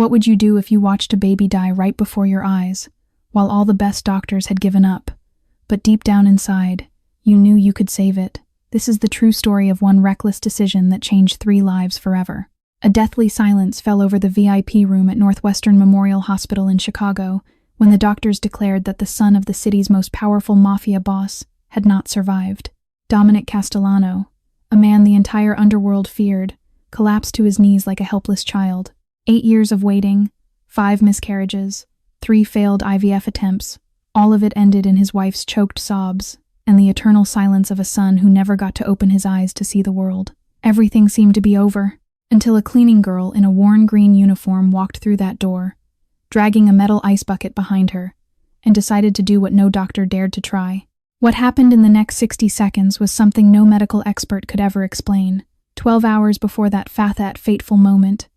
What would you do if you watched a baby die right before your eyes, while all the best doctors had given up? But deep down inside, you knew you could save it. This is the true story of one reckless decision that changed 3 lives forever. A deathly silence fell over the VIP room at Northwestern Memorial Hospital in Chicago when the doctors declared that the son of the city's most powerful mafia boss had not survived. Dominic Castellano, a man the entire underworld feared, collapsed to his knees like a helpless child. 8 years of waiting, 5 miscarriages, 3 failed IVF attempts, all of it ended in his wife's choked sobs and the eternal silence of a son who never got to open his eyes to see the world. Everything seemed to be over, until a cleaning girl in a worn green uniform walked through that door, dragging a metal ice bucket behind her, and decided to do what no doctor dared to try. What happened in the next 60 seconds was something no medical expert could ever explain. 12 hours before that fateful moment,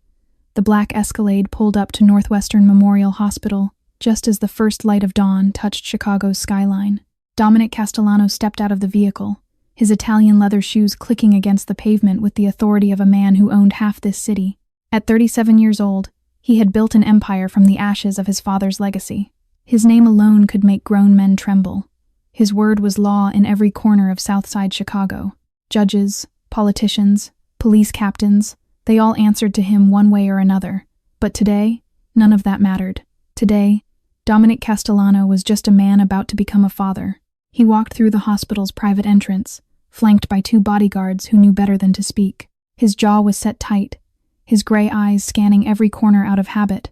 the black Escalade pulled up to Northwestern Memorial Hospital just as the first light of dawn touched Chicago's skyline. Dominic Castellano stepped out of the vehicle, his Italian leather shoes clicking against the pavement with the authority of a man who owned half this city. At 37 years old, he had built an empire from the ashes of his father's legacy. His name alone could make grown men tremble. His word was law in every corner of Southside Chicago. Judges, politicians, police captains, they all answered to him one way or another. But today, none of that mattered. Today, Dominic Castellano was just a man about to become a father. He walked through the hospital's private entrance, flanked by 2 bodyguards who knew better than to speak. His jaw was set tight, his gray eyes scanning every corner out of habit.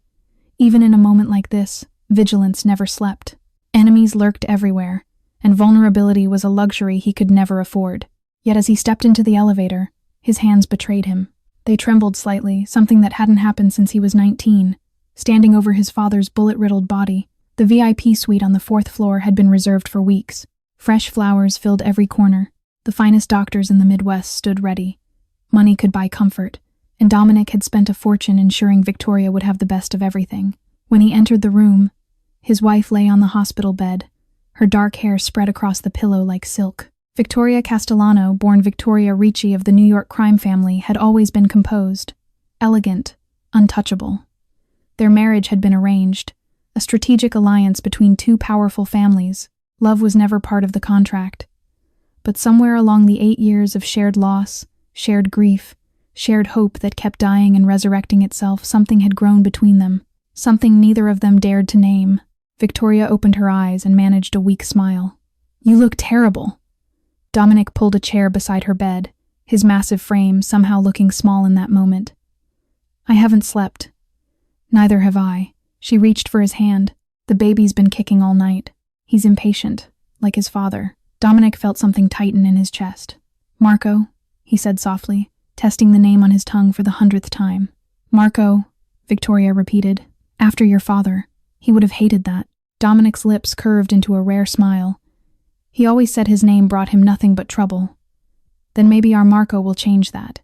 Even in a moment like this, vigilance never slept. Enemies lurked everywhere, and vulnerability was a luxury he could never afford. Yet as he stepped into the elevator, his hands betrayed him. They trembled slightly, something that hadn't happened since he was 19. Standing over his father's bullet-riddled body, the VIP suite on the 4th floor had been reserved for weeks. Fresh flowers filled every corner. The finest doctors in the Midwest stood ready. Money could buy comfort, and Dominic had spent a fortune ensuring Victoria would have the best of everything. When he entered the room, his wife lay on the hospital bed, her dark hair spread across the pillow like silk. Victoria Castellano, born Victoria Ricci of the New York crime family, had always been composed, elegant, untouchable. Their marriage had been arranged, a strategic alliance between 2 powerful families. Love was never part of the contract. But somewhere along the 8 years of shared loss, shared grief, shared hope that kept dying and resurrecting itself, something had grown between them, something neither of them dared to name. Victoria opened her eyes and managed a weak smile. "You look terrible." Dominic pulled a chair beside her bed, his massive frame somehow looking small in that moment. "I haven't slept." "Neither have I." She reached for his hand. "The baby's been kicking all night. He's impatient, like his father." Dominic felt something tighten in his chest. "Marco," he said softly, testing the name on his tongue for the 100th time. "Marco," Victoria repeated. "After your father. He would have hated that." Dominic's lips curved into a rare smile. He always said his name brought him nothing but trouble. Then maybe our Marco will change that.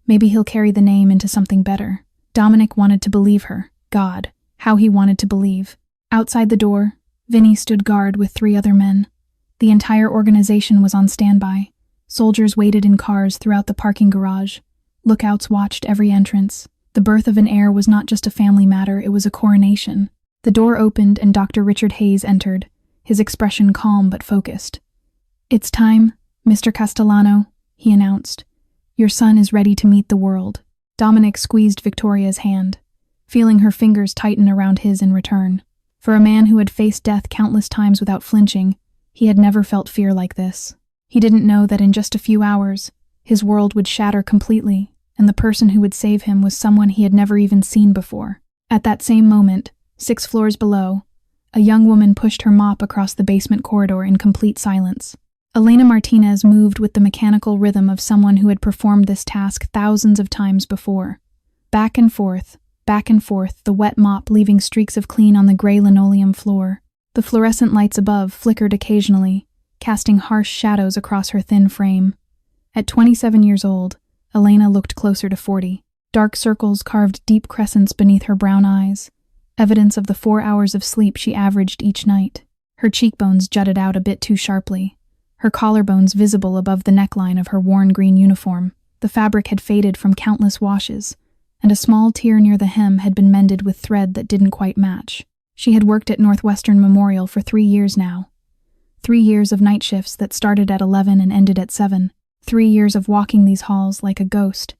Maybe he'll carry the name into something better. Dominic wanted to believe her. God, how he wanted to believe. Outside the door, Vinny stood guard with 3 other men. The entire organization was on standby. Soldiers waited in cars throughout the parking garage. Lookouts watched every entrance. The birth of an heir was not just a family matter, it was a coronation. The door opened and Dr. Richard Hayes entered, his expression calm but focused. "It's time, Mr. Castellano," he announced. "Your son is ready to meet the world." Dominic squeezed Victoria's hand, feeling her fingers tighten around his in return. For a man who had faced death countless times without flinching, he had never felt fear like this. He didn't know that in just a few hours, his world would shatter completely, and the person who would save him was someone he had never even seen before. At that same moment, 6 floors below, a young woman pushed her mop across the basement corridor in complete silence. Elena Martinez moved with the mechanical rhythm of someone who had performed this task thousands of times before. Back and forth, the wet mop leaving streaks of clean on the gray linoleum floor. The fluorescent lights above flickered occasionally, casting harsh shadows across her thin frame. At 27 years old, Elena looked closer to 40. Dark circles carved deep crescents beneath her brown eyes, evidence of the 4 hours of sleep she averaged each night. Her cheekbones jutted out a bit too sharply, her collarbones visible above the neckline of her worn green uniform. The fabric had faded from countless washes, and a small tear near the hem had been mended with thread that didn't quite match. She had worked at Northwestern Memorial for 3 years now. 3 years of night shifts that started at 11 and ended at 7. 3 years of walking these halls like a ghost.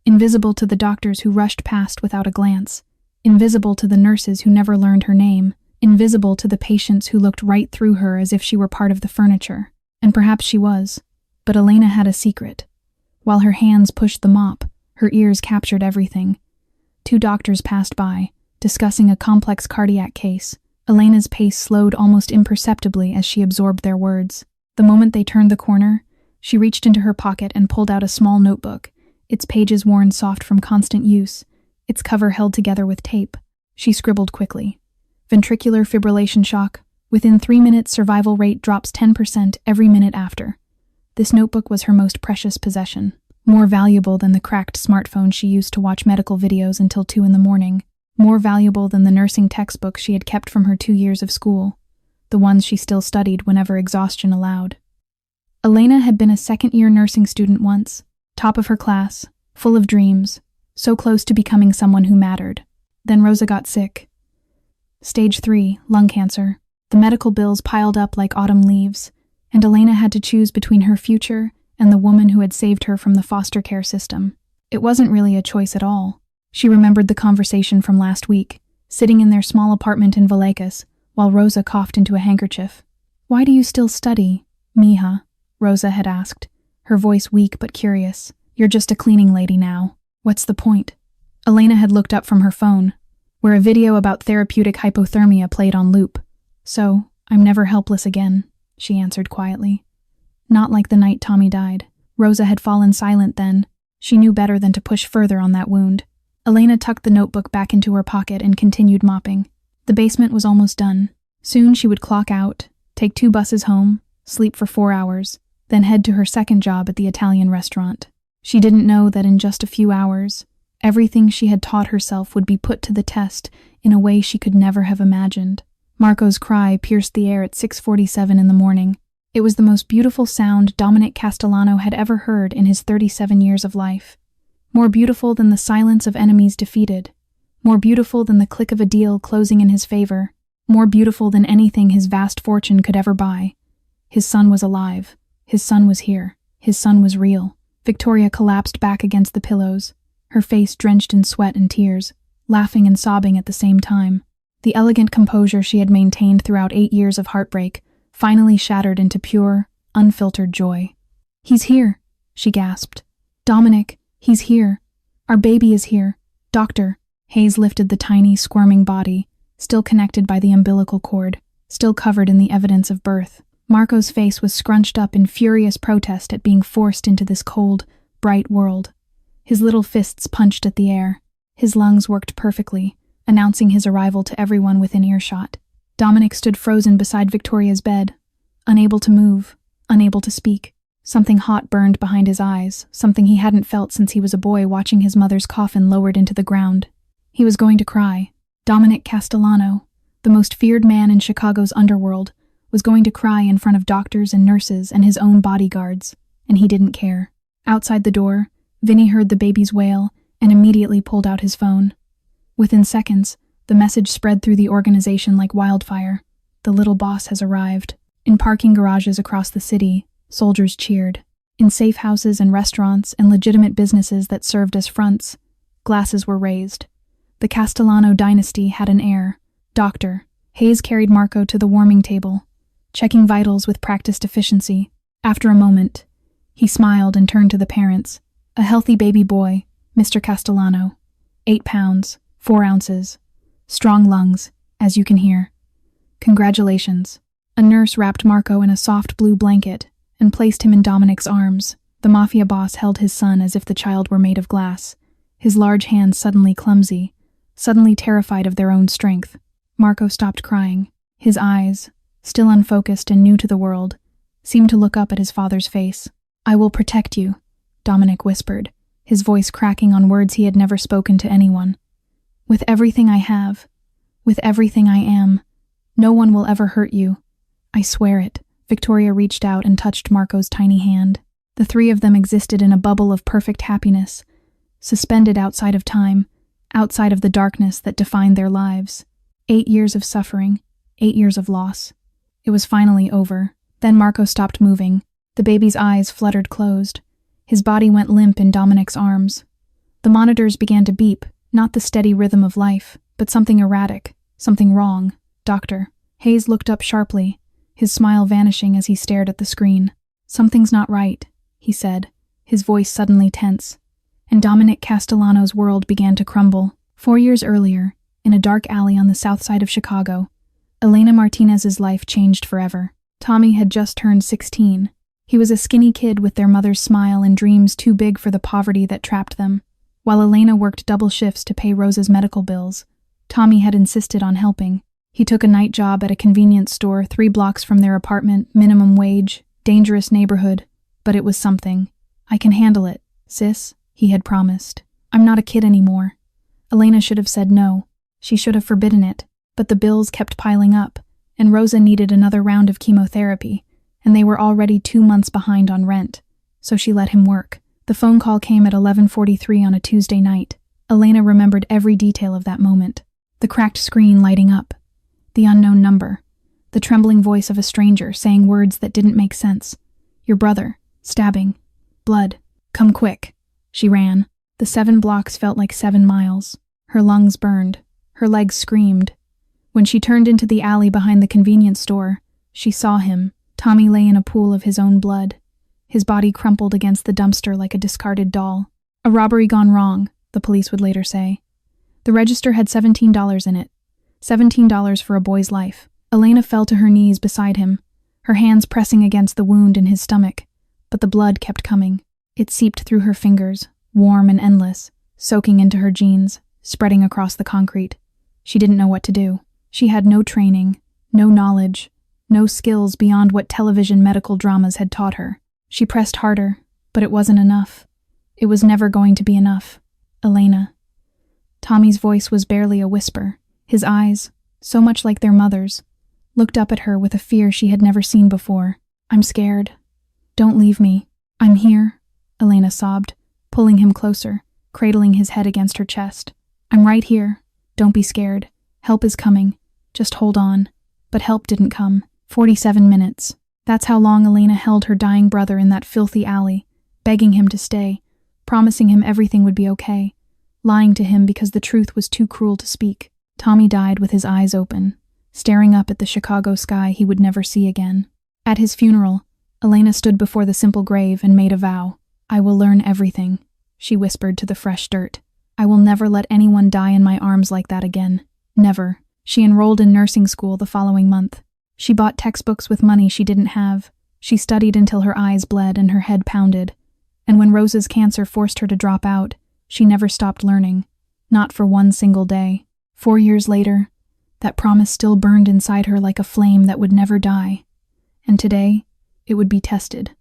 Invisible to the doctors who rushed past without a glance. Invisible to the nurses who never learned her name. Invisible to the patients who looked right through her as if she were part of the furniture. And perhaps she was. But Elena had a secret. While her hands pushed the mop, her ears captured everything. 2 doctors passed by, discussing a complex cardiac case. Elena's pace slowed almost imperceptibly as she absorbed their words. The moment they turned the corner, she reached into her pocket and pulled out a small notebook, its pages worn soft from constant use, its cover held together with tape. She scribbled quickly. Ventricular fibrillation shock. Within 3 minutes, survival rate drops 10% every minute after. This notebook was her most precious possession, more valuable than the cracked smartphone she used to watch medical videos until 2 in the morning, more valuable than the nursing textbooks she had kept from her 2 years of school, the ones she still studied whenever exhaustion allowed. Elena had been a second-year nursing student once, top of her class, full of dreams, so close to becoming someone who mattered. Then Rosa got sick. Stage 3, lung cancer. The medical bills piled up like autumn leaves, and Elena had to choose between her future and the woman who had saved her from the foster care system. It wasn't really a choice at all. She remembered the conversation from last week, sitting in their small apartment in Vallecas, while Rosa coughed into a handkerchief. "Why do you still study, mija?" Rosa had asked, her voice weak but curious. "You're just a cleaning lady now. What's the point?" Elena had looked up from her phone, where a video about therapeutic hypothermia played on loop. "So, I'm never helpless again," she answered quietly. Not like the night Tommy died. Rosa had fallen silent then. She knew better than to push further on that wound. Elena tucked the notebook back into her pocket and continued mopping. The basement was almost done. Soon she would clock out, take 2 buses home, sleep for 4 hours, then head to her second job at the Italian restaurant. She didn't know that in just a few hours, everything she had taught herself would be put to the test in a way she could never have imagined. Marco's cry pierced the air at 6:47 in the morning. It was the most beautiful sound Dominic Castellano had ever heard in his 37 years of life. More beautiful than the silence of enemies defeated. More beautiful than the click of a deal closing in his favor. More beautiful than anything his vast fortune could ever buy. His son was alive. His son was here. His son was real. Victoria collapsed back against the pillows, her face drenched in sweat and tears, laughing and sobbing at the same time. The elegant composure she had maintained throughout 8 years of heartbreak finally shattered into pure, unfiltered joy. "He's here," she gasped. "Dominic, he's here. Our baby is here. Doctor." Hayes lifted the tiny, squirming body, still connected by the umbilical cord, still covered in the evidence of birth. Marco's face was scrunched up in furious protest at being forced into this cold, bright world. His little fists punched at the air. His lungs worked perfectly, announcing his arrival to everyone within earshot. Dominic stood frozen beside Victoria's bed, unable to move, unable to speak. Something hot burned behind his eyes, something he hadn't felt since he was a boy watching his mother's coffin lowered into the ground. He was going to cry. Dominic Castellano, the most feared man in Chicago's underworld, was going to cry in front of doctors and nurses and his own bodyguards, and he didn't care. Outside the door, Vinny heard the baby's wail and immediately pulled out his phone. Within seconds, the message spread through the organization like wildfire. "The little boss has arrived." In parking garages across the city, soldiers cheered. In safe houses and restaurants and legitimate businesses that served as fronts, glasses were raised. The Castellano dynasty had an heir. Doctor. Hayes carried Marco to the warming table, checking vitals with practiced efficiency. After a moment, he smiled and turned to the parents. "A healthy baby boy, Mr. Castellano. 8 pounds, 4 ounces. Strong lungs, as you can hear. Congratulations." A nurse wrapped Marco in a soft blue blanket and placed him in Dominic's arms. The mafia boss held his son as if the child were made of glass, his large hands suddenly clumsy, suddenly terrified of their own strength. Marco stopped crying. His eyes, still unfocused and new to the world, seemed to look up at his father's face. "I will protect you," Dominic whispered, his voice cracking on words he had never spoken to anyone. "With everything I have, with everything I am, no one will ever hurt you. I swear it." Victoria reached out and touched Marco's tiny hand. The 3 of them existed in a bubble of perfect happiness, suspended outside of time, outside of the darkness that defined their lives. 8 years of suffering, 8 years of loss. It was finally over. Then Marco stopped moving. The baby's eyes fluttered closed. His body went limp in Dominic's arms. The monitors began to beep, not the steady rhythm of life, but something erratic, something wrong. Doctor. Hayes looked up sharply, his smile vanishing as he stared at the screen. Something's not right, he said, his voice suddenly tense. And Dominic Castellano's world began to crumble. 4 years earlier, in a dark alley on the south side of Chicago, Elena Martinez's life changed forever. Tommy had just turned 16. He was a skinny kid with their mother's smile and dreams too big for the poverty that trapped them. While Elena worked double shifts to pay Rosa's medical bills, Tommy had insisted on helping. He took a night job at a convenience store 3 blocks from their apartment, minimum wage, dangerous neighborhood, but it was something. I can handle it, sis, he had promised. I'm not a kid anymore. Elena should have said no. She should have forbidden it, but the bills kept piling up, and Rosa needed another round of chemotherapy, and they were already 2 months behind on rent, so she let him work. The phone call came at 11:43 on a Tuesday night. Elena remembered every detail of that moment. The cracked screen lighting up, the unknown number, the trembling voice of a stranger saying words that didn't make sense. Your brother, stabbing, blood, come quick. She ran. The 7 blocks felt like 7 miles. Her lungs burned. Her legs screamed. When she turned into the alley behind the convenience store, she saw him. Tommy lay in a pool of his own blood. His body crumpled against the dumpster like a discarded doll. A robbery gone wrong, the police would later say. The register had $17 in it. $17 for a boy's life. Elena fell to her knees beside him, her hands pressing against the wound in his stomach, but the blood kept coming. It seeped through her fingers, warm and endless, soaking into her jeans, spreading across the concrete. She didn't know what to do. She had no training, no knowledge, no skills beyond what television medical dramas had taught her. She pressed harder, but it wasn't enough. It was never going to be enough. Elena. Tommy's voice was barely a whisper. His eyes, so much like their mother's, looked up at her with a fear she had never seen before. I'm scared. Don't leave me. I'm here, Elena sobbed, pulling him closer, cradling his head against her chest. I'm right here. Don't be scared. Help is coming. Just hold on. But help didn't come. 47 minutes. That's how long Elena held her dying brother in that filthy alley, begging him to stay, promising him everything would be okay, lying to him because the truth was too cruel to speak. Tommy died with his eyes open, staring up at the Chicago sky he would never see again. At his funeral, Elena stood before the simple grave and made a vow. I will learn everything, she whispered to the fresh dirt. I will never let anyone die in my arms like that again. Never. She enrolled in nursing school the following month. She bought textbooks with money she didn't have. She studied until her eyes bled and her head pounded. And when Rosa's cancer forced her to drop out, she never stopped learning. Not for one single day. 4 years later, that promise still burned inside her like a flame that would never die. And today, it would be tested.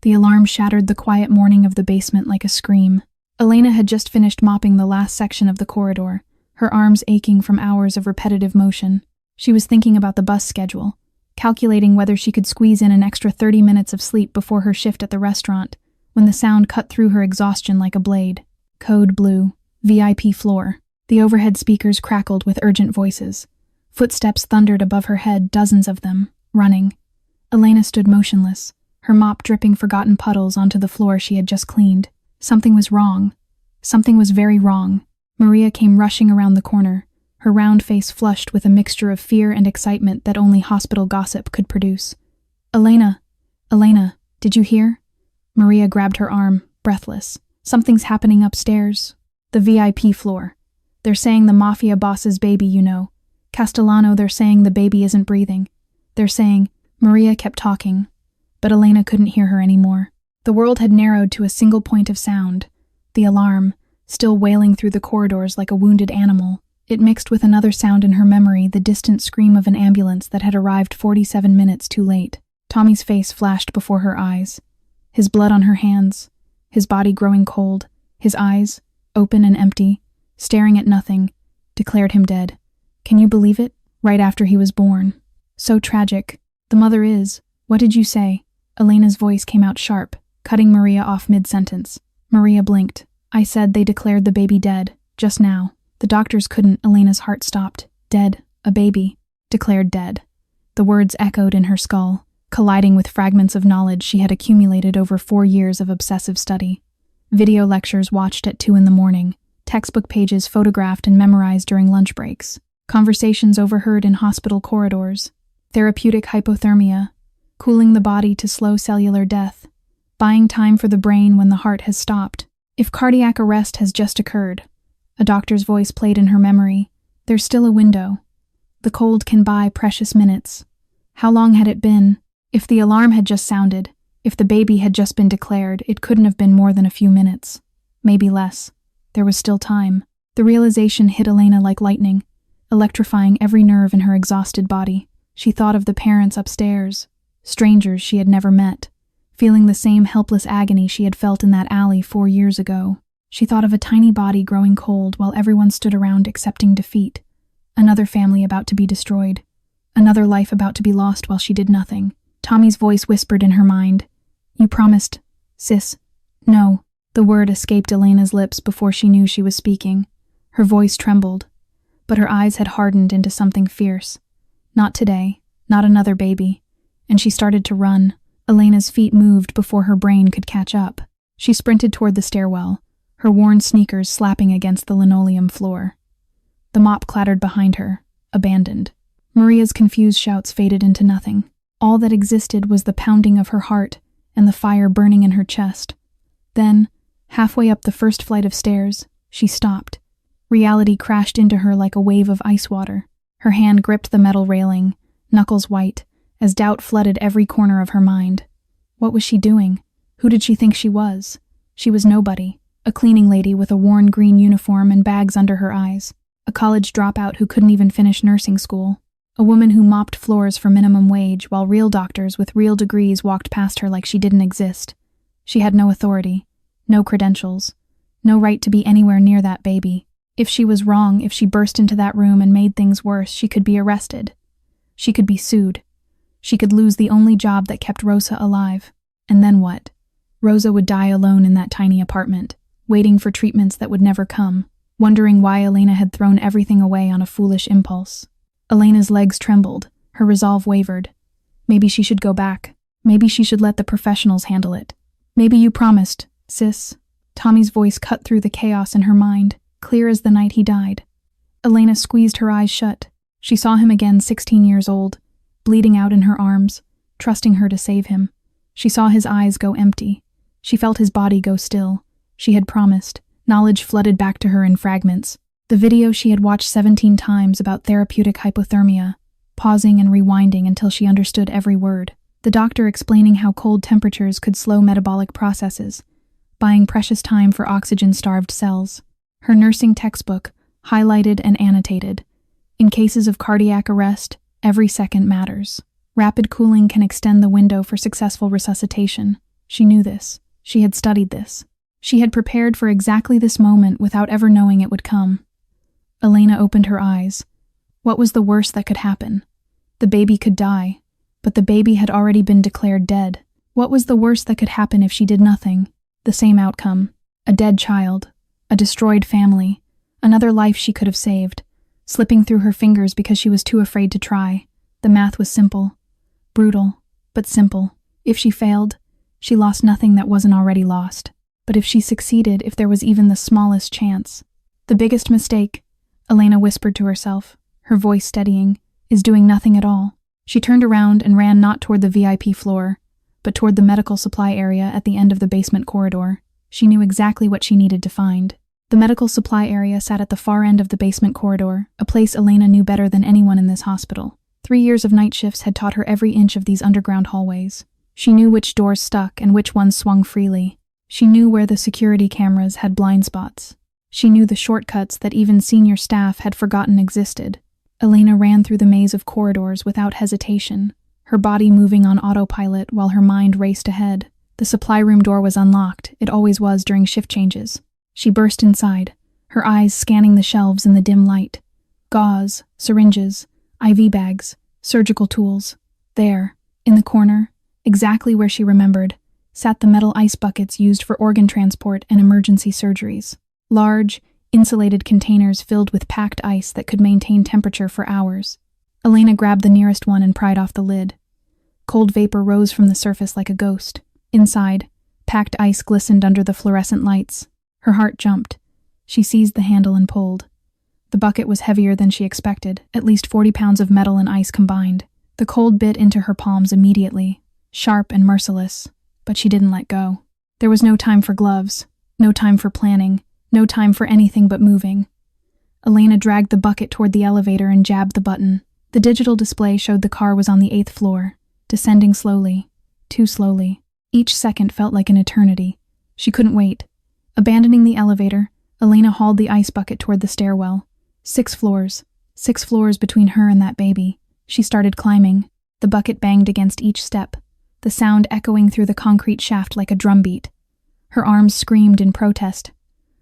The alarm shattered the quiet morning of the basement like a scream. Elena had just finished mopping the last section of the corridor, her arms aching from hours of repetitive motion. She was thinking about the bus schedule, calculating whether she could squeeze in an extra 30 minutes of sleep before her shift at the restaurant, when the sound cut through her exhaustion like a blade. Code blue. VIP floor. The overhead speakers crackled with urgent voices. Footsteps thundered above her head, dozens of them, running. Elena stood motionless, her mop dripping forgotten puddles onto the floor she had just cleaned. Something was wrong. Something was very wrong. Maria came rushing around the corner, her round face flushed with a mixture of fear and excitement that only hospital gossip could produce. Elena, did you hear? Maria grabbed her arm, breathless. Something's happening upstairs. The VIP floor. They're saying the mafia boss's baby, you know. Castellano, they're saying the baby isn't breathing. They're saying... Maria kept talking, but Elena couldn't hear her anymore. The world had narrowed to a single point of sound. The alarm, still wailing through the corridors like a wounded animal. It mixed with another sound in her memory, the distant scream of an ambulance that had arrived 47 minutes too late. Tommy's face flashed before her eyes. His blood on her hands, his body growing cold, his eyes, open and empty, staring at nothing, declared him dead. Can you believe it? Right after he was born. So tragic. The mother is. What did you say? Elena's voice came out sharp, cutting Maria off mid-sentence. Maria blinked. I said they declared the baby dead, just now. The doctors couldn't. Elena's heart stopped. Dead. A baby. Declared dead. The words echoed in her skull, colliding with fragments of knowledge she had accumulated over 4 years of obsessive study. Video lectures watched at 2 a.m, textbook pages photographed and memorized during lunch breaks, conversations overheard in hospital corridors, therapeutic hypothermia, cooling the body to slow cellular death, buying time for the brain when the heart has stopped. If cardiac arrest has just occurred, a doctor's voice played in her memory, there's still a window. The cold can buy precious minutes. How long had it been? If the alarm had just sounded, if the baby had just been declared, it couldn't have been more than a few minutes. Maybe less. There was still time. The realization hit Elena like lightning, electrifying every nerve in her exhausted body. She thought of the parents upstairs, strangers she had never met, feeling the same helpless agony she had felt in that alley 4 years ago. She thought of a tiny body growing cold while everyone stood around accepting defeat. Another family about to be destroyed. Another life about to be lost while she did nothing. Tommy's voice whispered in her mind. You promised, sis. No. The word escaped Elena's lips before she knew she was speaking. Her voice trembled, but her eyes had hardened into something fierce. Not today, not another baby. And she started to run. Elena's feet moved before her brain could catch up. She sprinted toward the stairwell, her worn sneakers slapping against the linoleum floor. The mop clattered behind her, abandoned. Maria's confused shouts faded into nothing. All that existed was the pounding of her heart and the fire burning in her chest. Then, halfway up the first flight of stairs, she stopped. Reality crashed into her like a wave of ice water. Her hand gripped the metal railing, knuckles white, as doubt flooded every corner of her mind. What was she doing? Who did she think she was? She was nobody, a cleaning lady with a worn green uniform and bags under her eyes, a college dropout who couldn't even finish nursing school, a woman who mopped floors for minimum wage while real doctors with real degrees walked past her like she didn't exist. She had no authority, no credentials, no right to be anywhere near that baby. If she was wrong, if she burst into that room and made things worse, she could be arrested. She could be sued. She could lose the only job that kept Rosa alive. And then what? Rosa would die alone in that tiny apartment, waiting for treatments that would never come, wondering why Elena had thrown everything away on a foolish impulse. Elena's legs trembled, her resolve wavered. Maybe she should go back. Maybe she should let the professionals handle it. Maybe you promised, sis. Tommy's voice cut through the chaos in her mind, clear as the night he died. Elena squeezed her eyes shut. She saw him again, 16 years old, bleeding out in her arms, trusting her to save him. She saw his eyes go empty. She felt his body go still. She had promised. Knowledge flooded back to her in fragments. The video she had watched 17 times about therapeutic hypothermia, pausing and rewinding until she understood every word. The doctor explaining how cold temperatures could slow metabolic processes, buying precious time for oxygen-starved cells. Her nursing textbook, highlighted and annotated. In cases of cardiac arrest, every second matters. Rapid cooling can extend the window for successful resuscitation. She knew this. She had studied this. She had prepared for exactly this moment without ever knowing it would come. Elena opened her eyes. What was the worst that could happen? The baby could die, but the baby had already been declared dead. What was the worst that could happen if she did nothing? The same outcome. A dead child. A destroyed family. Another life she could have saved, slipping through her fingers because she was too afraid to try. The math was simple. Brutal, but simple. If she failed, she lost nothing that wasn't already lost. But if she succeeded, if there was even the smallest chance. The biggest mistake, Elena whispered to herself, her voice steadying, is doing nothing at all. She turned around and ran not toward the VIP floor, but toward the medical supply area at the end of the basement corridor. She knew exactly what she needed to find. The medical supply area sat at the far end of the basement corridor, a place Elena knew better than anyone in this hospital. 3 years of night shifts had taught her every inch of these underground hallways. She knew which doors stuck and which ones swung freely. She knew where the security cameras had blind spots. She knew the shortcuts that even senior staff had forgotten existed. Elena ran through the maze of corridors without hesitation, her body moving on autopilot while her mind raced ahead. The supply room door was unlocked. It always was during shift changes. She burst inside, her eyes scanning the shelves in the dim light. Gauze, syringes, IV bags, surgical tools. There, in the corner, exactly where she remembered, sat the metal ice buckets used for organ transport and emergency surgeries. Large, insulated containers filled with packed ice that could maintain temperature for hours. Elena grabbed the nearest one and pried off the lid. Cold vapor rose from the surface like a ghost. Inside, packed ice glistened under the fluorescent lights. Her heart jumped. She seized the handle and pulled. The bucket was heavier than she expected, at least 40 pounds of metal and ice combined. The cold bit into her palms immediately, sharp and merciless, but she didn't let go. There was no time for gloves, no time for planning, no time for anything but moving. Elena dragged the bucket toward the elevator and jabbed the button. The digital display showed the car was on the 8th floor, descending slowly, too slowly. Each second felt like an eternity. She couldn't wait. Abandoning the elevator, Elena hauled the ice bucket toward the stairwell. 6 floors between her and that baby. She started climbing. The bucket banged against each step, the sound echoing through the concrete shaft like a drumbeat. Her arms screamed in protest.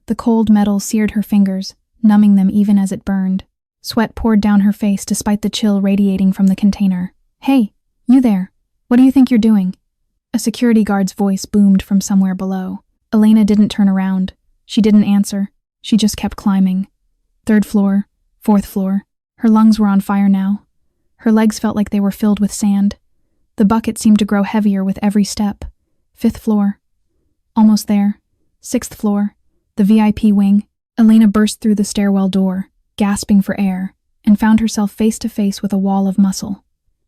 The cold metal seared her fingers, numbing them even as it burned. Sweat poured down her face despite the chill radiating from the container. "Hey, you there. What do you think you're doing?" A security guard's voice boomed from somewhere below. Elena didn't turn around. She didn't answer. She just kept climbing. 3rd floor, 4th floor. Her lungs were on fire now. Her legs felt like they were filled with sand. The bucket seemed to grow heavier with every step. 5th floor. Almost there. 6th floor. The VIP wing. Elena burst through the stairwell door, gasping for air, and found herself face to face with a wall of muscle.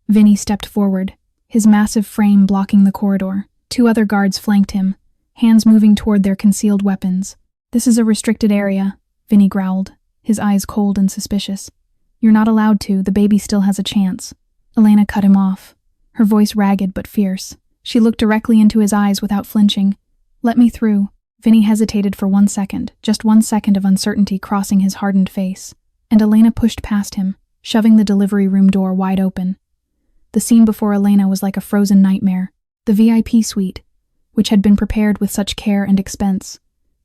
Vinny stepped forward, his massive frame blocking the corridor. 2 other guards flanked him, hands moving toward their concealed weapons. "This is a restricted area," Vinny growled, his eyes cold and suspicious. "You're not allowed to, the baby still has a chance." Elena cut him off, her voice ragged but fierce. She looked directly into his eyes without flinching. "Let me through." Vinny hesitated for 1 second, just 1 second of uncertainty crossing his hardened face, and Elena pushed past him, shoving the delivery room door wide open. The scene before Elena was like a frozen nightmare. The VIP suite, which had been prepared with such care and expense,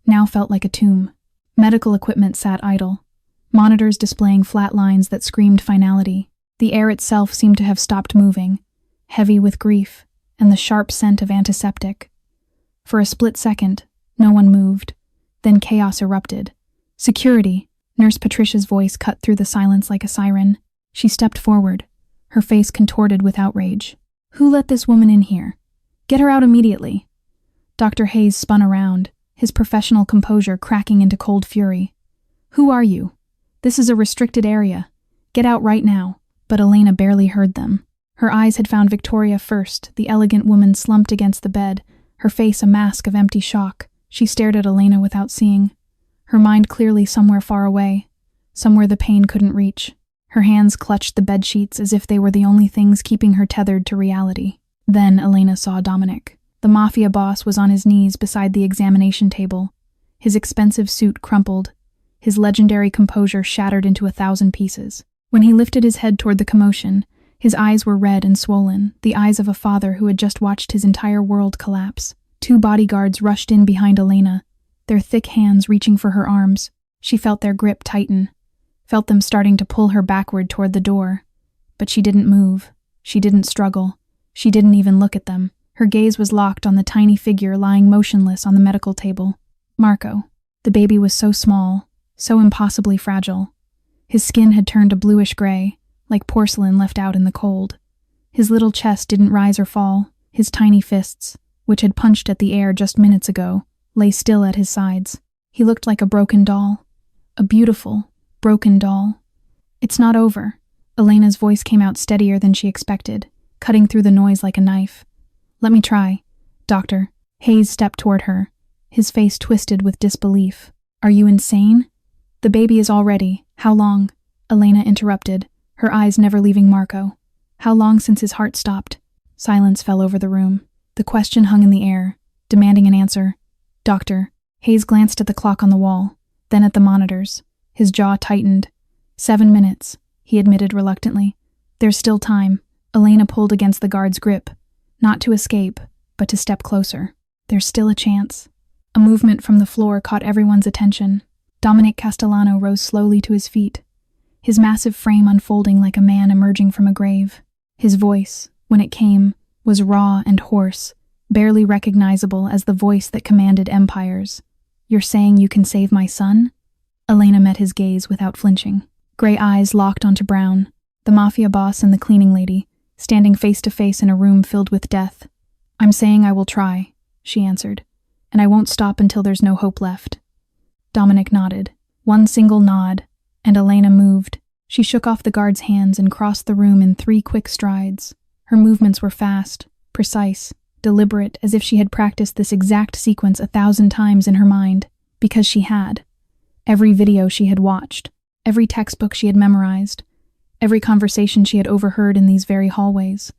now felt like a tomb. Medical equipment sat idle, monitors displaying flat lines that screamed finality. The air itself seemed to have stopped moving, heavy with grief and the sharp scent of antiseptic. For a split second, no one moved. Then chaos erupted. "Security!" Nurse Patricia's voice cut through the silence like a siren. She stepped forward, her face contorted with outrage. "Who let this woman in here? Get her out immediately." Dr. Hayes spun around, his professional composure cracking into cold fury. "Who are you? This is a restricted area. Get out right now." But Elena barely heard them. Her eyes had found Victoria first, the elegant woman slumped against the bed, her face a mask of empty shock. She stared at Elena without seeing, her mind clearly somewhere far away, somewhere the pain couldn't reach. Her hands clutched the bedsheets as if they were the only things keeping her tethered to reality. Then Elena saw Dominic. The mafia boss was on his knees beside the examination table, his expensive suit crumpled, his legendary composure shattered into 1,000 pieces. When he lifted his head toward the commotion, his eyes were red and swollen, the eyes of a father who had just watched his entire world collapse. 2 bodyguards rushed in behind Elena, their thick hands reaching for her arms. She felt their grip tighten, felt them starting to pull her backward toward the door. But she didn't move. She didn't struggle. She didn't even look at them. Her gaze was locked on the tiny figure lying motionless on the medical table. Marco. The baby was so small, so impossibly fragile. His skin had turned a bluish gray, like porcelain left out in the cold. His little chest didn't rise or fall. His tiny fists, which had punched at the air just minutes ago, lay still at his sides. He looked like a broken doll. A beautiful, broken doll. "It's not over." Elena's voice came out steadier than she expected, cutting through the noise like a knife. "Let me try, Doctor." Hayes stepped toward her, his face twisted with disbelief. "Are you insane? The baby is all ready. How long?" Elena interrupted, her eyes never leaving Marco. "How long since his heart stopped?" Silence fell over the room. The question hung in the air, demanding an answer. "Doctor." Hayes glanced at the clock on the wall, then at the monitors. His jaw tightened. 7 minutes, he admitted reluctantly. "There's still time." Elena pulled against the guard's grip, not to escape, but to step closer. "There's still a chance." A movement from the floor caught everyone's attention. Dominic Castellano rose slowly to his feet, his massive frame unfolding like a man emerging from a grave. His voice, when it came, was raw and hoarse, barely recognizable as the voice that commanded empires. "You're saying you can save my son?" Elena met his gaze without flinching. Gray eyes locked onto brown, the mafia boss and the cleaning lady, standing face to face in a room filled with death. "I'm saying I will try," she answered, "and I won't stop until there's no hope left." Dominic nodded. One single nod, and Elena moved. She shook off the guard's hands and crossed the room in 3 quick strides. Her movements were fast, precise, deliberate, as if she had practiced this exact sequence 1,000 times in her mind, because she had. Every video she had watched, every textbook she had memorized, every conversation she had overheard in these very hallways.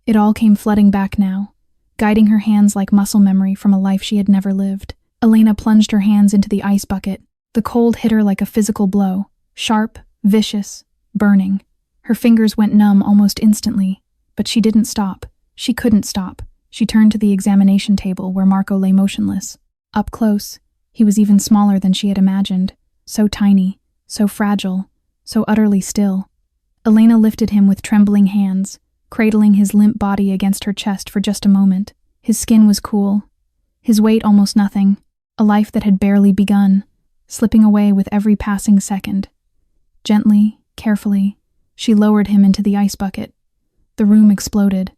It all came flooding back now, guiding her hands like muscle memory from a life she had never lived. Elena plunged her hands into the ice bucket. The cold hit her like a physical blow, sharp, vicious, burning. Her fingers went numb almost instantly, but she didn't stop. She couldn't stop. She turned to the examination table where Marco lay motionless. Up close, he was even smaller than she had imagined, so tiny, so fragile, so utterly still. Elena lifted him with trembling hands, cradling his limp body against her chest for just a moment. His skin was cool, his weight almost nothing, a life that had barely begun, slipping away with every passing second. Gently, carefully, she lowered him into the ice bucket. The room exploded.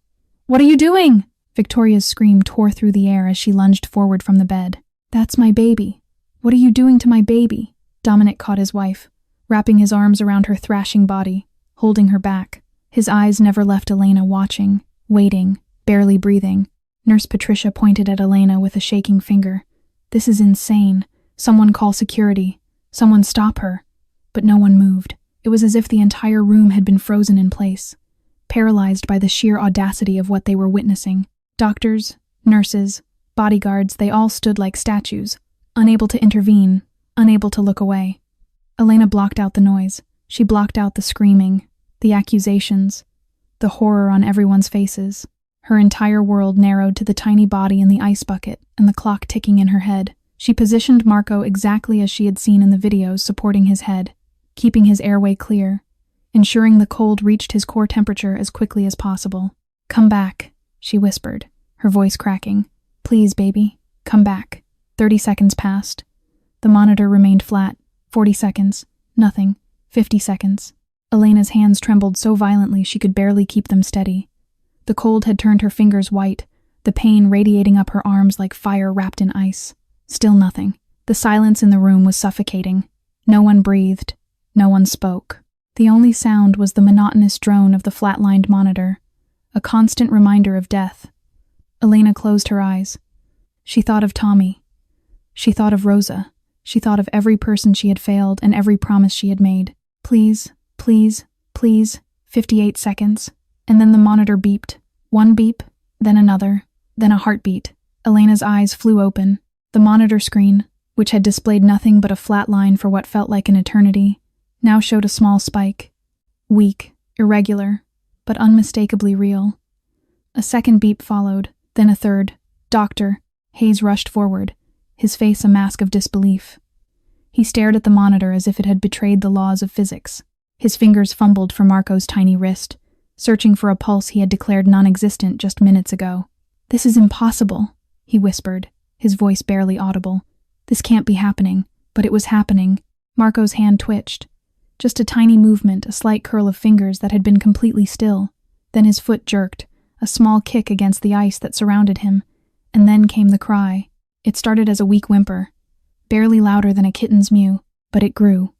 "What are you doing?" Victoria's scream tore through the air as she lunged forward from the bed. "That's my baby. What are you doing to my baby?" Dominic caught his wife, wrapping his arms around her thrashing body, holding her back. His eyes never left Elena, watching, waiting, barely breathing. Nurse Patricia pointed at Elena with a shaking finger. "This is insane. Someone call security. Someone stop her." But no one moved. It was as if the entire room had been frozen in place, paralyzed by the sheer audacity of what they were witnessing. Doctors, nurses, bodyguards, they all stood like statues, unable to intervene, unable to look away. Elena blocked out the noise. She blocked out the screaming, the accusations, the horror on everyone's faces. Her entire world narrowed to the tiny body in the ice bucket and the clock ticking in her head. She positioned Marco exactly as she had seen in the videos, supporting his head, keeping his airway clear, ensuring the cold reached his core temperature as quickly as possible. "Come back," she whispered, her voice cracking. "Please, baby, come back." 30 seconds passed. The monitor remained flat. 40 seconds. Nothing. 50 seconds. Elena's hands trembled so violently she could barely keep them steady. The cold had turned her fingers white, the pain radiating up her arms like fire wrapped in ice. Still nothing. The silence in the room was suffocating. No one breathed. No one spoke. The only sound was the monotonous drone of the flatlined monitor, a constant reminder of death. Elena closed her eyes. She thought of Tommy. She thought of Rosa. She thought of every person she had failed and every promise she had made. "Please, please, please." 58 seconds. And then the monitor beeped. One beep, then another, then a heartbeat. Elena's eyes flew open. The monitor screen, which had displayed nothing but a flat line for what felt like an eternity, now showed a small spike. Weak, irregular, but unmistakably real. A second beep followed, then a third. "Doctor." Hayes rushed forward, his face a mask of disbelief. He stared at the monitor as if it had betrayed the laws of physics. His fingers fumbled for Marco's tiny wrist, searching for a pulse he had declared non-existent just minutes ago. "This is impossible," he whispered, his voice barely audible. "This can't be happening." But it was happening. Marco's hand twitched. Just a tiny movement, a slight curl of fingers that had been completely still. Then his foot jerked, a small kick against the ice that surrounded him, and then came the cry. It started as a weak whimper, barely louder than a kitten's mew, but it grew.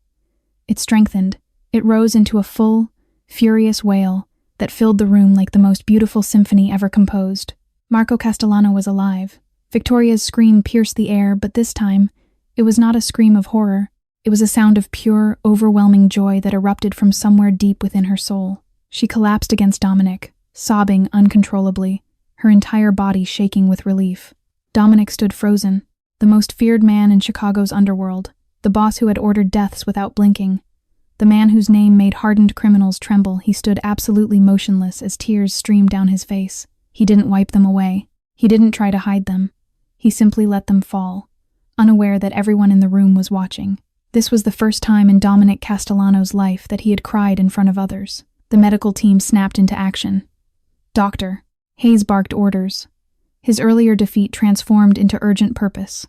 It strengthened. It rose into a full, furious wail that filled the room like the most beautiful symphony ever composed. Marco Castellano was alive. Victoria's scream pierced the air, but this time, it was not a scream of horror. It was a sound of pure, overwhelming joy that erupted from somewhere deep within her soul. She collapsed against Dominic, sobbing uncontrollably, her entire body shaking with relief. Dominic stood frozen, the most feared man in Chicago's underworld, the boss who had ordered deaths without blinking. The man whose name made hardened criminals tremble. He stood absolutely motionless as tears streamed down his face. He didn't wipe them away. He didn't try to hide them. He simply let them fall, unaware that everyone in the room was watching. This was the first time in Dominic Castellano's life that he had cried in front of others. The medical team snapped into action. "Doctor." Hayes barked orders. His earlier defeat transformed into urgent purpose.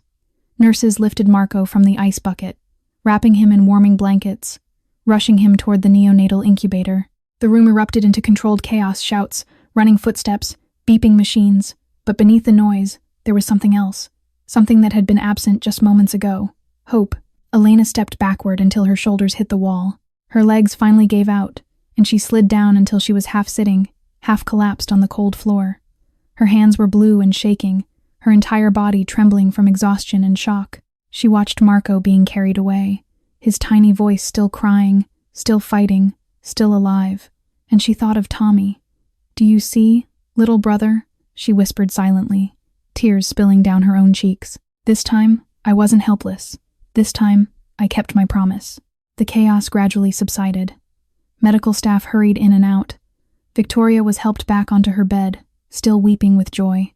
Nurses lifted Marco from the ice bucket, wrapping him in warming blankets, rushing him toward the neonatal incubator. The room erupted into controlled chaos, shouts, running footsteps, beeping machines. But beneath the noise, there was something else. Something that had been absent just moments ago. Hope. Elena stepped backward until her shoulders hit the wall. Her legs finally gave out, and she slid down until she was half sitting, half collapsed on the cold floor. Her hands were blue and shaking, her entire body trembling from exhaustion and shock. She watched Marco being carried away, his tiny voice still crying, still fighting, still alive. And she thought of Tommy. "Do you see, little brother?" she whispered silently, tears spilling down her own cheeks. "This time, I wasn't helpless. This time, I kept my promise." The chaos gradually subsided. Medical staff hurried in and out. Victoria was helped back onto her bed, still weeping with joy.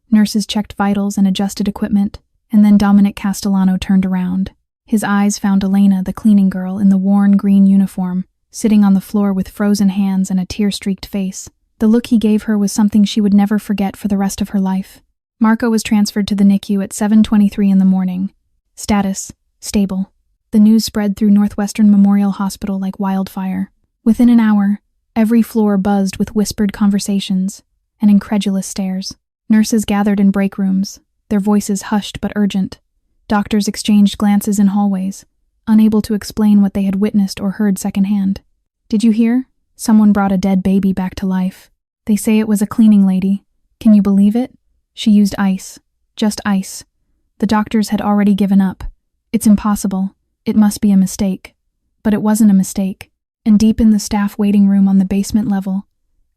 Nurses checked vitals and adjusted equipment, and then Dominic Castellano turned around. His eyes found Elena, the cleaning girl, in the worn green uniform, sitting on the floor with frozen hands and a tear-streaked face. The look he gave her was something she would never forget for the rest of her life. Marco was transferred to the NICU at 7:23 in the morning. Status: stable. The news spread through Northwestern Memorial Hospital like wildfire. Within an hour, every floor buzzed with whispered conversations and incredulous stares. Nurses gathered in break rooms, their voices hushed but urgent. Doctors exchanged glances in hallways, unable to explain what they had witnessed or heard secondhand. "Did you hear? Someone brought a dead baby back to life. They say it was a cleaning lady. Can you believe it? She used ice. Just ice. The doctors had already given up. It's impossible. It must be a mistake." But it wasn't a mistake. And deep in the staff waiting room on the basement level,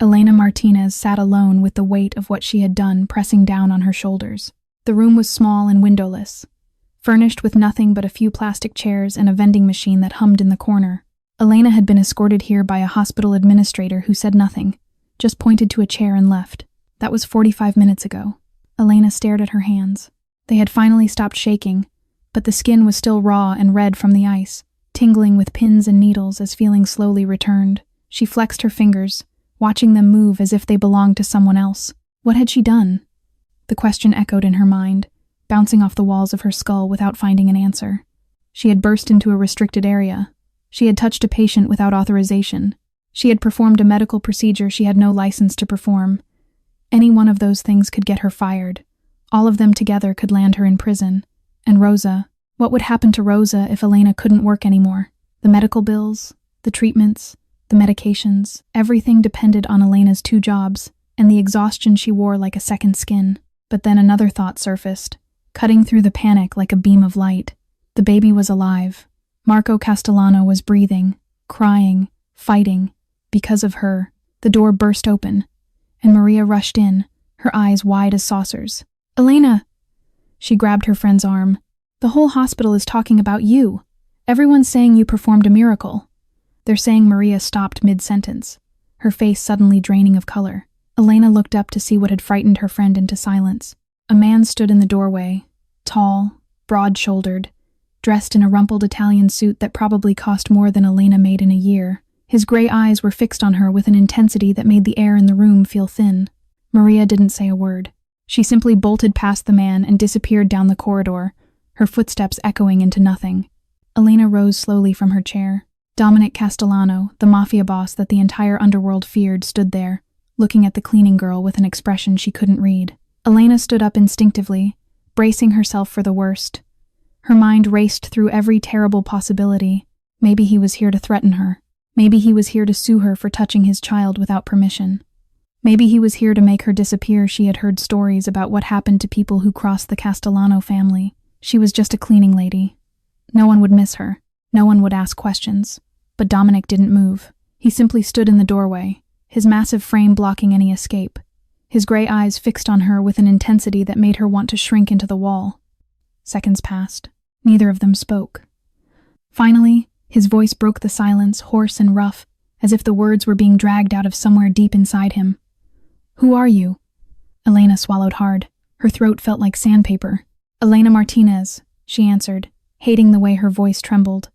Elena Martinez sat alone with the weight of what she had done pressing down on her shoulders. The room was small and windowless, furnished with nothing but a few plastic chairs and a vending machine that hummed in the corner. Elena had been escorted here by a hospital administrator who said nothing, just pointed to a chair and left. That was 45 minutes ago. Elena stared at her hands. They had finally stopped shaking, but the skin was still raw and red from the ice, tingling with pins and needles as feeling slowly returned. She flexed her fingers, watching them move as if they belonged to someone else. What had she done? The question echoed in her mind, bouncing off the walls of her skull without finding an answer. She had burst into a restricted area. She had touched a patient without authorization. She had performed a medical procedure she had no license to perform. Any one of those things could get her fired. All of them together could land her in prison. And Rosa, what would happen to Rosa if Elena couldn't work anymore? The medical bills, the treatments, the medications, everything depended on Elena's 2 jobs, and the exhaustion she wore like a second skin. But then another thought surfaced, cutting through the panic like a beam of light. The baby was alive. Marco Castellano was breathing, crying, fighting. Because of her, the door burst open, and Maria rushed in, her eyes wide as saucers. "Elena!" She grabbed her friend's arm. "The whole hospital is talking about you. Everyone's saying you performed a miracle." They're saying Maria stopped mid-sentence, her face suddenly draining of color. Elena looked up to see what had frightened her friend into silence. A man stood in the doorway, tall, broad-shouldered, dressed in a rumpled Italian suit that probably cost more than Elena made in a year. His gray eyes were fixed on her with an intensity that made the air in the room feel thin. Maria didn't say a word. She simply bolted past the man and disappeared down the corridor, her footsteps echoing into nothing. Elena rose slowly from her chair. Dominic Castellano, the mafia boss that the entire underworld feared, stood there, looking at the cleaning girl with an expression she couldn't read. Elena stood up instinctively, bracing herself for the worst. Her mind raced through every terrible possibility. Maybe he was here to threaten her. Maybe he was here to sue her for touching his child without permission. Maybe he was here to make her disappear. She had heard stories about what happened to people who crossed the Castellano family. She was just a cleaning lady. No one would miss her. No one would ask questions. But Dominic didn't move. He simply stood in the doorway, his massive frame blocking any escape. His gray eyes fixed on her with an intensity that made her want to shrink into the wall. Seconds passed. Neither of them spoke. Finally, his voice broke the silence, hoarse and rough, as if the words were being dragged out of somewhere deep inside him. "Who are you?" Elena swallowed hard. Her throat felt like sandpaper. "Elena Martinez," she answered, hating the way her voice trembled.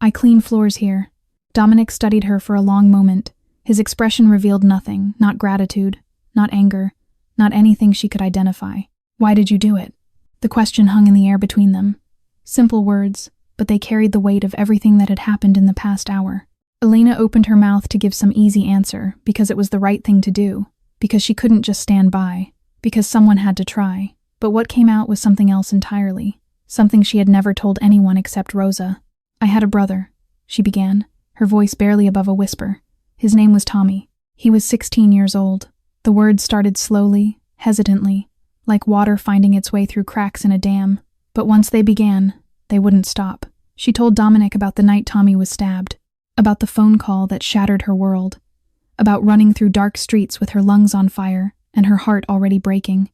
"I clean floors here." Dominic studied her for a long moment. His expression revealed nothing, not gratitude, not anger, not anything she could identify. Why did you do it? The question hung in the air between them. Simple words, but they carried the weight of everything that had happened in the past hour. Elena opened her mouth to give some easy answer because it was the right thing to do, because she couldn't just stand by, because someone had to try. But what came out was something else entirely, something she had never told anyone except Rosa. I had a brother, she began, her voice barely above a whisper. His name was Tommy. He was 16 years old. The words started slowly, hesitantly, like water finding its way through cracks in a dam. But once they began, they wouldn't stop. She told Dominic about the night Tommy was stabbed, about the phone call that shattered her world, about running through dark streets with her lungs on fire and her heart already breaking.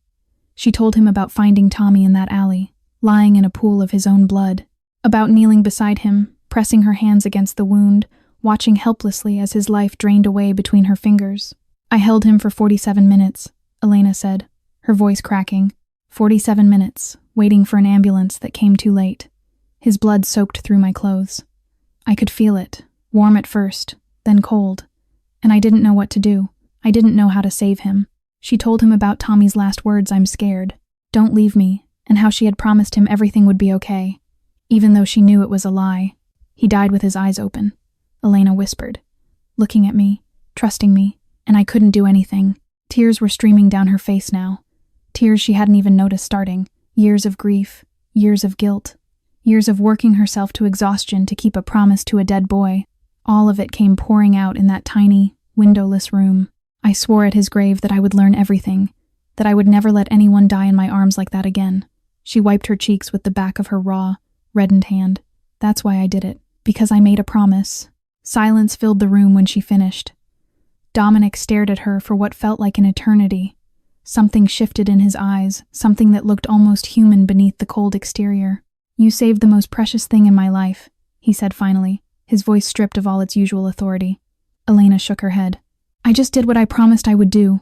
She told him about finding Tommy in that alley, lying in a pool of his own blood, about kneeling beside him, pressing her hands against the wound, watching helplessly as his life drained away between her fingers. I held him for 47 minutes, Elena said, her voice cracking. 47 minutes, waiting for an ambulance that came too late. His blood soaked through my clothes. I could feel it, warm at first, then cold, and I didn't know what to do. I didn't know how to save him. She told him about Tommy's last words, "I'm scared. Don't leave me," and how she had promised him everything would be okay, even though she knew it was a lie. He died with his eyes open, Elena whispered, looking at me, trusting me, and I couldn't do anything. Tears were streaming down her face now. Tears she hadn't even noticed starting. Years of grief, years of guilt, years of working herself to exhaustion to keep a promise to a dead boy. All of it came pouring out in that tiny, windowless room. I swore at his grave that I would learn everything, that I would never let anyone die in my arms like that again. She wiped her cheeks with the back of her raw, reddened hand. That's why I did it, because I made a promise. Silence filled the room when she finished. Dominic stared at her for what felt like an eternity. Something shifted in his eyes, something that looked almost human beneath the cold exterior. "You saved the most precious thing in my life," he said finally, his voice stripped of all its usual authority. Elena shook her head. "I just did what I promised I would do."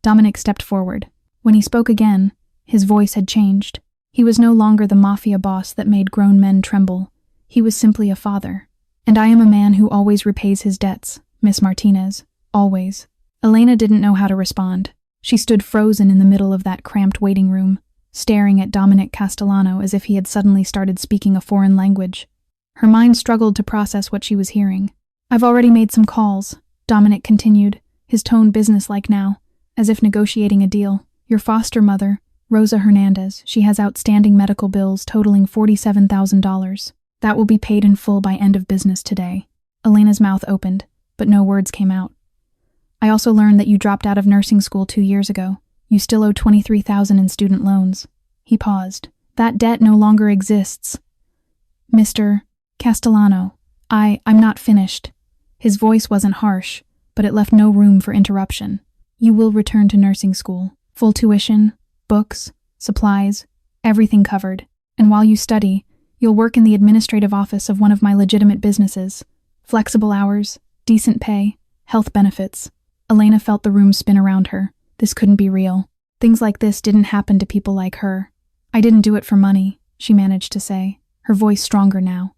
Dominic stepped forward. When he spoke again, his voice had changed. He was no longer the mafia boss that made grown men tremble. He was simply a father. "And I am a man who always repays his debts, Miss Martinez. Always." Elena didn't know how to respond. She stood frozen in the middle of that cramped waiting room, staring at Dominic Castellano as if he had suddenly started speaking a foreign language. Her mind struggled to process what she was hearing. "I've already made some calls," Dominic continued, his tone businesslike now, as if negotiating a deal. "Your foster mother, Rosa Hernandez, she has outstanding medical bills totaling $47,000. That will be paid in full by end of business today." Elena's mouth opened, but no words came out. "I also learned that you dropped out of nursing school 2 years ago. You still owe $23,000 in student loans." He paused. "That debt no longer exists." "Mr. Castellano, I'm not finished." His voice wasn't harsh, but it left no room for interruption. "You will return to nursing school. Full tuition, books, supplies, everything covered. And while you study, you'll work in the administrative office of one of my legitimate businesses. Flexible hours, decent pay, health benefits." Elena felt the room spin around her. This couldn't be real. Things like this didn't happen to people like her. "I didn't do it for money," she managed to say, her voice stronger now.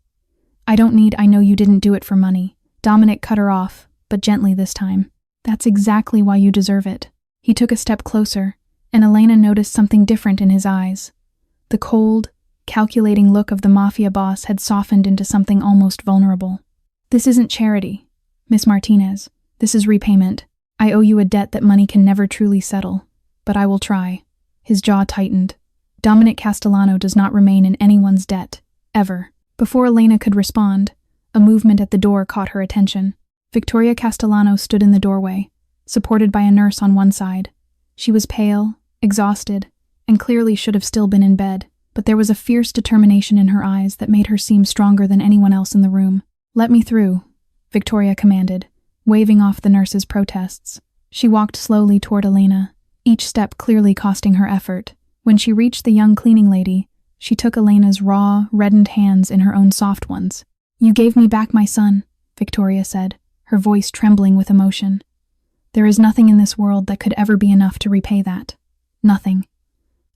I know you didn't do it for money." Dominic cut her off, but gently this time. "That's exactly why you deserve it." He took a step closer, and Elena noticed something different in his eyes. The cold, calculating look of the mafia boss had softened into something almost vulnerable. "This isn't charity, Miss Martinez. This is repayment. I owe you a debt that money can never truly settle, but I will try." His jaw tightened. Dominic Castellano does not remain in anyone's debt, ever. Before Elena could respond, a movement at the door caught her attention. Victoria Castellano stood in the doorway, supported by a nurse on one side. She was pale, exhausted, and clearly should have still been in bed, but there was a fierce determination in her eyes that made her seem stronger than anyone else in the room. "Let me through," Victoria commanded, waving off the nurse's protests. She walked slowly toward Elena, each step clearly costing her effort. When she reached the young cleaning lady, she took Elena's raw, reddened hands in her own soft ones. "You gave me back my son," Victoria said, her voice trembling with emotion. "There is nothing in this world that could ever be enough to repay that. Nothing."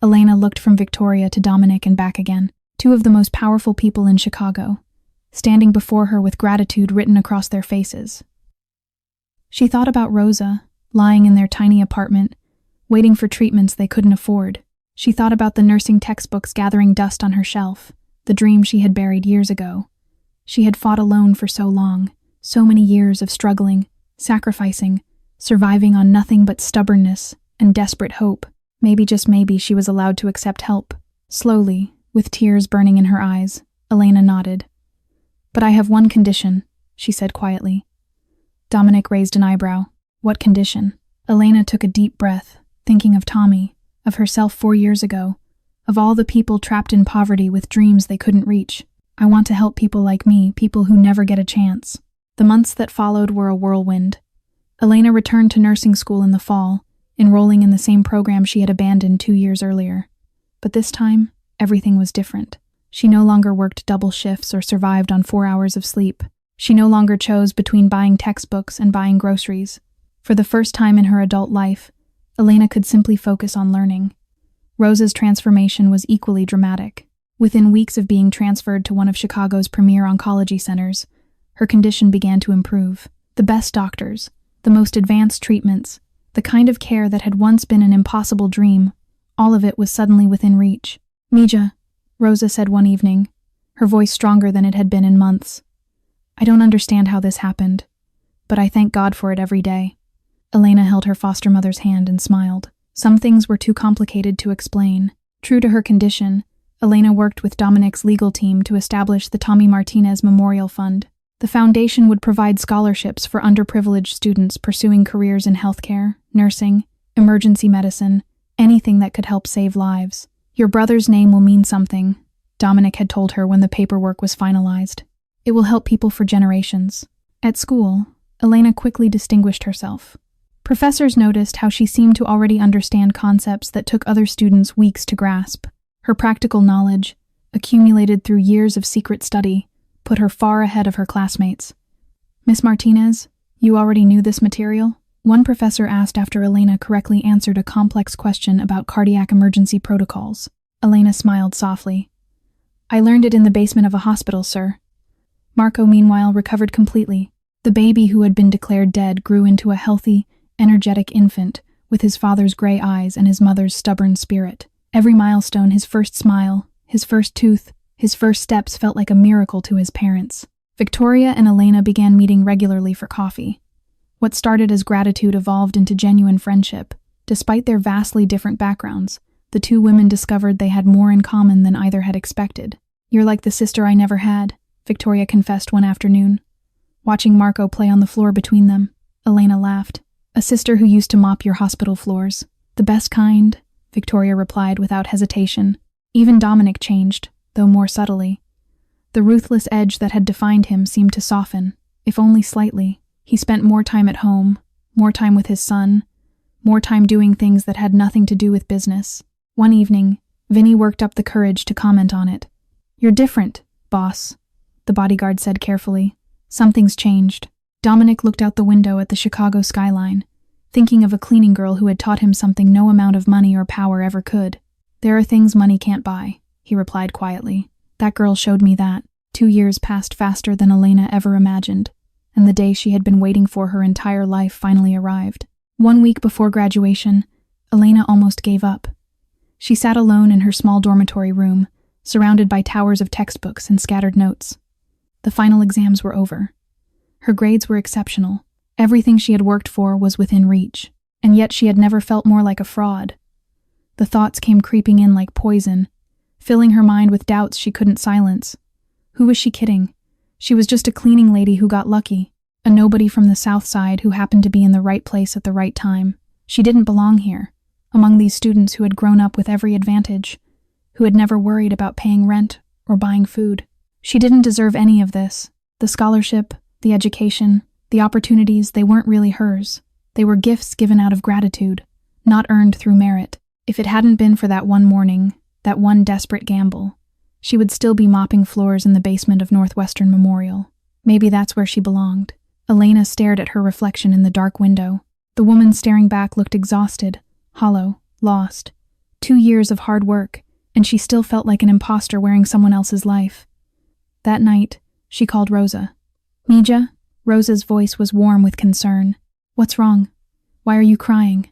Elena looked from Victoria to Dominic and back again, two of the most powerful people in Chicago, standing before her with gratitude written across their faces. She thought about Rosa, lying in their tiny apartment, waiting for treatments they couldn't afford. She thought about the nursing textbooks gathering dust on her shelf, the dream she had buried years ago. She had fought alone for so long, so many years of struggling, sacrificing, surviving on nothing but stubbornness and desperate hope. Maybe, just maybe, she was allowed to accept help. Slowly, with tears burning in her eyes, Elena nodded. "But I have one condition," she said quietly. Dominic raised an eyebrow. "What condition?" Elena took a deep breath, thinking of Tommy, of herself 4 years ago, of all the people trapped in poverty with dreams they couldn't reach. "I want to help people like me, people who never get a chance." The months that followed were a whirlwind. Elena returned to nursing school in the fall, enrolling in the same program she had abandoned 2 years earlier. But this time, everything was different. She no longer worked double shifts or survived on 4 hours of sleep. She no longer chose between buying textbooks and buying groceries. For the first time in her adult life, Elena could simply focus on learning. Rosa's transformation was equally dramatic. Within weeks of being transferred to one of Chicago's premier oncology centers, her condition began to improve. The best doctors, the most advanced treatments, the kind of care that had once been an impossible dream, all of it was suddenly within reach. "Mija," Rosa said one evening, her voice stronger than it had been in months. "I don't understand how this happened, but I thank God for it every day." Elena held her foster mother's hand and smiled. Some things were too complicated to explain. True to her condition, Elena worked with Dominic's legal team to establish the Tommy Martinez Memorial Fund. The foundation would provide scholarships for underprivileged students pursuing careers in healthcare, nursing, emergency medicine, anything that could help save lives. "Your brother's name will mean something," Dominic had told her when the paperwork was finalized. "It will help people for generations." At school, Elena quickly distinguished herself. Professors noticed how she seemed to already understand concepts that took other students weeks to grasp. Her practical knowledge, accumulated through years of secret study, put her far ahead of her classmates. "Miss Martinez, you already knew this material?" One professor asked after Elena correctly answered a complex question about cardiac emergency protocols. Elena smiled softly. "I learned it in the basement of a hospital, sir." Marco, meanwhile, recovered completely. The baby who had been declared dead grew into a healthy, energetic infant, with his father's gray eyes and his mother's stubborn spirit. Every milestone, his first smile, his first tooth, his first steps felt like a miracle to his parents. Victoria and Elena began meeting regularly for coffee. What started as gratitude evolved into genuine friendship. Despite their vastly different backgrounds, the two women discovered they had more in common than either had expected. "You're like the sister I never had," Victoria confessed one afternoon. Watching Marco play on the floor between them, Elena laughed. "A sister who used to mop your hospital floors. The best kind," Victoria replied without hesitation. Even Dominic changed, though more subtly. The ruthless edge that had defined him seemed to soften, if only slightly. He spent more time at home, more time with his son, more time doing things that had nothing to do with business. One evening, Vinny worked up the courage to comment on it. "You're different, boss," the bodyguard said carefully. "Something's changed." Dominic looked out the window at the Chicago skyline, thinking of a cleaning girl who had taught him something no amount of money or power ever could. "There are things money can't buy," he replied quietly. "That girl showed me that." 2 years passed faster than Elena ever imagined, and the day she had been waiting for her entire life finally arrived. 1 week before graduation, Elena almost gave up. She sat alone in her small dormitory room, surrounded by towers of textbooks and scattered notes. The final exams were over. Her grades were exceptional. Everything she had worked for was within reach, and yet she had never felt more like a fraud. The thoughts came creeping in like poison, filling her mind with doubts she couldn't silence. Who was she kidding? She was just a cleaning lady who got lucky, a nobody from the South Side who happened to be in the right place at the right time. She didn't belong here, among these students who had grown up with every advantage, who had never worried about paying rent or buying food. She didn't deserve any of this. The scholarship, the education, the opportunities, they weren't really hers. They were gifts given out of gratitude, not earned through merit. If it hadn't been for that one morning, that one desperate gamble, she would still be mopping floors in the basement of Northwestern Memorial. Maybe that's where she belonged. Elena stared at her reflection in the dark window. The woman staring back looked exhausted, hollow, lost. 2 years of hard work, and she still felt like an imposter wearing someone else's life. That night, she called Rosa. "Mija?" Rosa's voice was warm with concern. "What's wrong? Why are you crying?"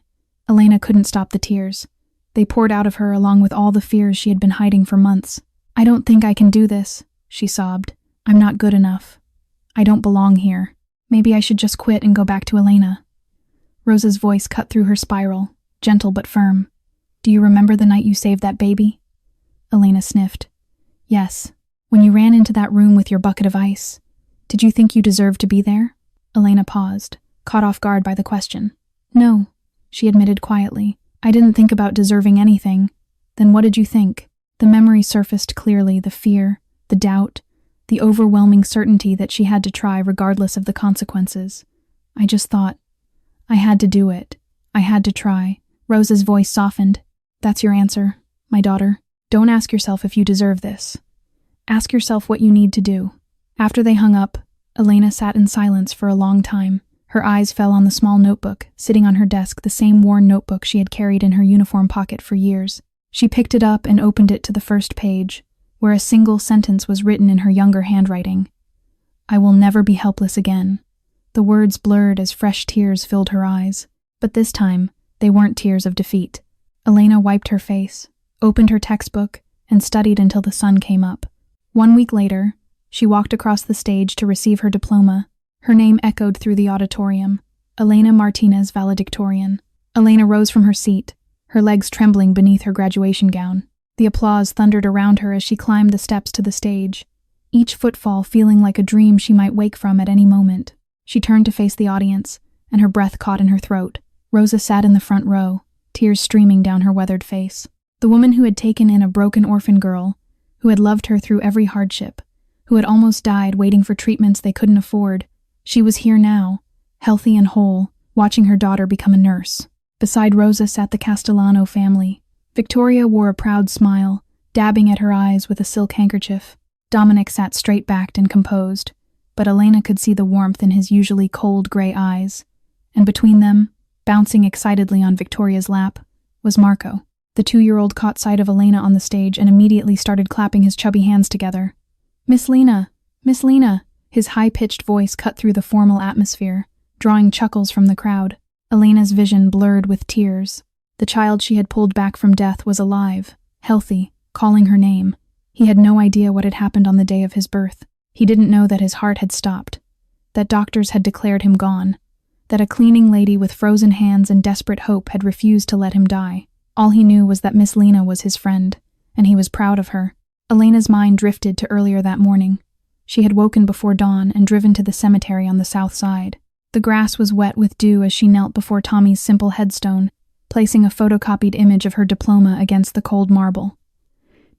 Elena couldn't stop the tears. They poured out of her along with all the fears she had been hiding for months. "I don't think I can do this," she sobbed. "I'm not good enough. I don't belong here. Maybe I should just quit and go back to Elena." Rosa's voice cut through her spiral, gentle but firm. "Do you remember the night you saved that baby?" Elena sniffed. "Yes. When you ran into that room with your bucket of ice. Did you think you deserved to be there?" Elena paused, caught off guard by the question. "No," she admitted quietly. "I didn't think about deserving anything." "Then what did you think?" The memory surfaced clearly, the fear, the doubt, the overwhelming certainty that she had to try regardless of the consequences. "I just thought I had to do it. I had to try." Rosa's voice softened. "That's your answer, my daughter. Don't ask yourself if you deserve this. Ask yourself what you need to do." After they hung up, Elena sat in silence for a long time. Her eyes fell on the small notebook, sitting on her desk, the same worn notebook she had carried in her uniform pocket for years. She picked it up and opened it to the first page, where a single sentence was written in her younger handwriting. "I will never be helpless again." The words blurred as fresh tears filled her eyes. But this time, they weren't tears of defeat. Elena wiped her face, opened her textbook, and studied until the sun came up. 1 week later, she walked across the stage to receive her diploma. Her name echoed through the auditorium. Elena Martinez, valedictorian. Elena rose from her seat, her legs trembling beneath her graduation gown. The applause thundered around her as she climbed the steps to the stage, each footfall feeling like a dream she might wake from at any moment. She turned to face the audience, and her breath caught in her throat. Rosa sat in the front row, tears streaming down her weathered face. The woman who had taken in a broken orphan girl, who had loved her through every hardship, who had almost died waiting for treatments they couldn't afford. She was here now, healthy and whole, watching her daughter become a nurse. Beside Rosa sat the Castellano family. Victoria wore a proud smile, dabbing at her eyes with a silk handkerchief. Dominic sat straight-backed and composed, but Elena could see the warmth in his usually cold gray eyes. And between them, bouncing excitedly on Victoria's lap, was Marco. The 2-year-old caught sight of Elena on the stage and immediately started clapping his chubby hands together. "Miss Lena! Miss Lena!" His high-pitched voice cut through the formal atmosphere, drawing chuckles from the crowd. Elena's vision blurred with tears. The child she had pulled back from death was alive, healthy, calling her name. He had no idea what had happened on the day of his birth. He didn't know that his heart had stopped, that doctors had declared him gone, that a cleaning lady with frozen hands and desperate hope had refused to let him die. All he knew was that Miss Lena was his friend, and he was proud of her. Elena's mind drifted to earlier that morning. She had woken before dawn and driven to the cemetery on the south side. The grass was wet with dew as she knelt before Tommy's simple headstone, placing a photocopied image of her diploma against the cold marble.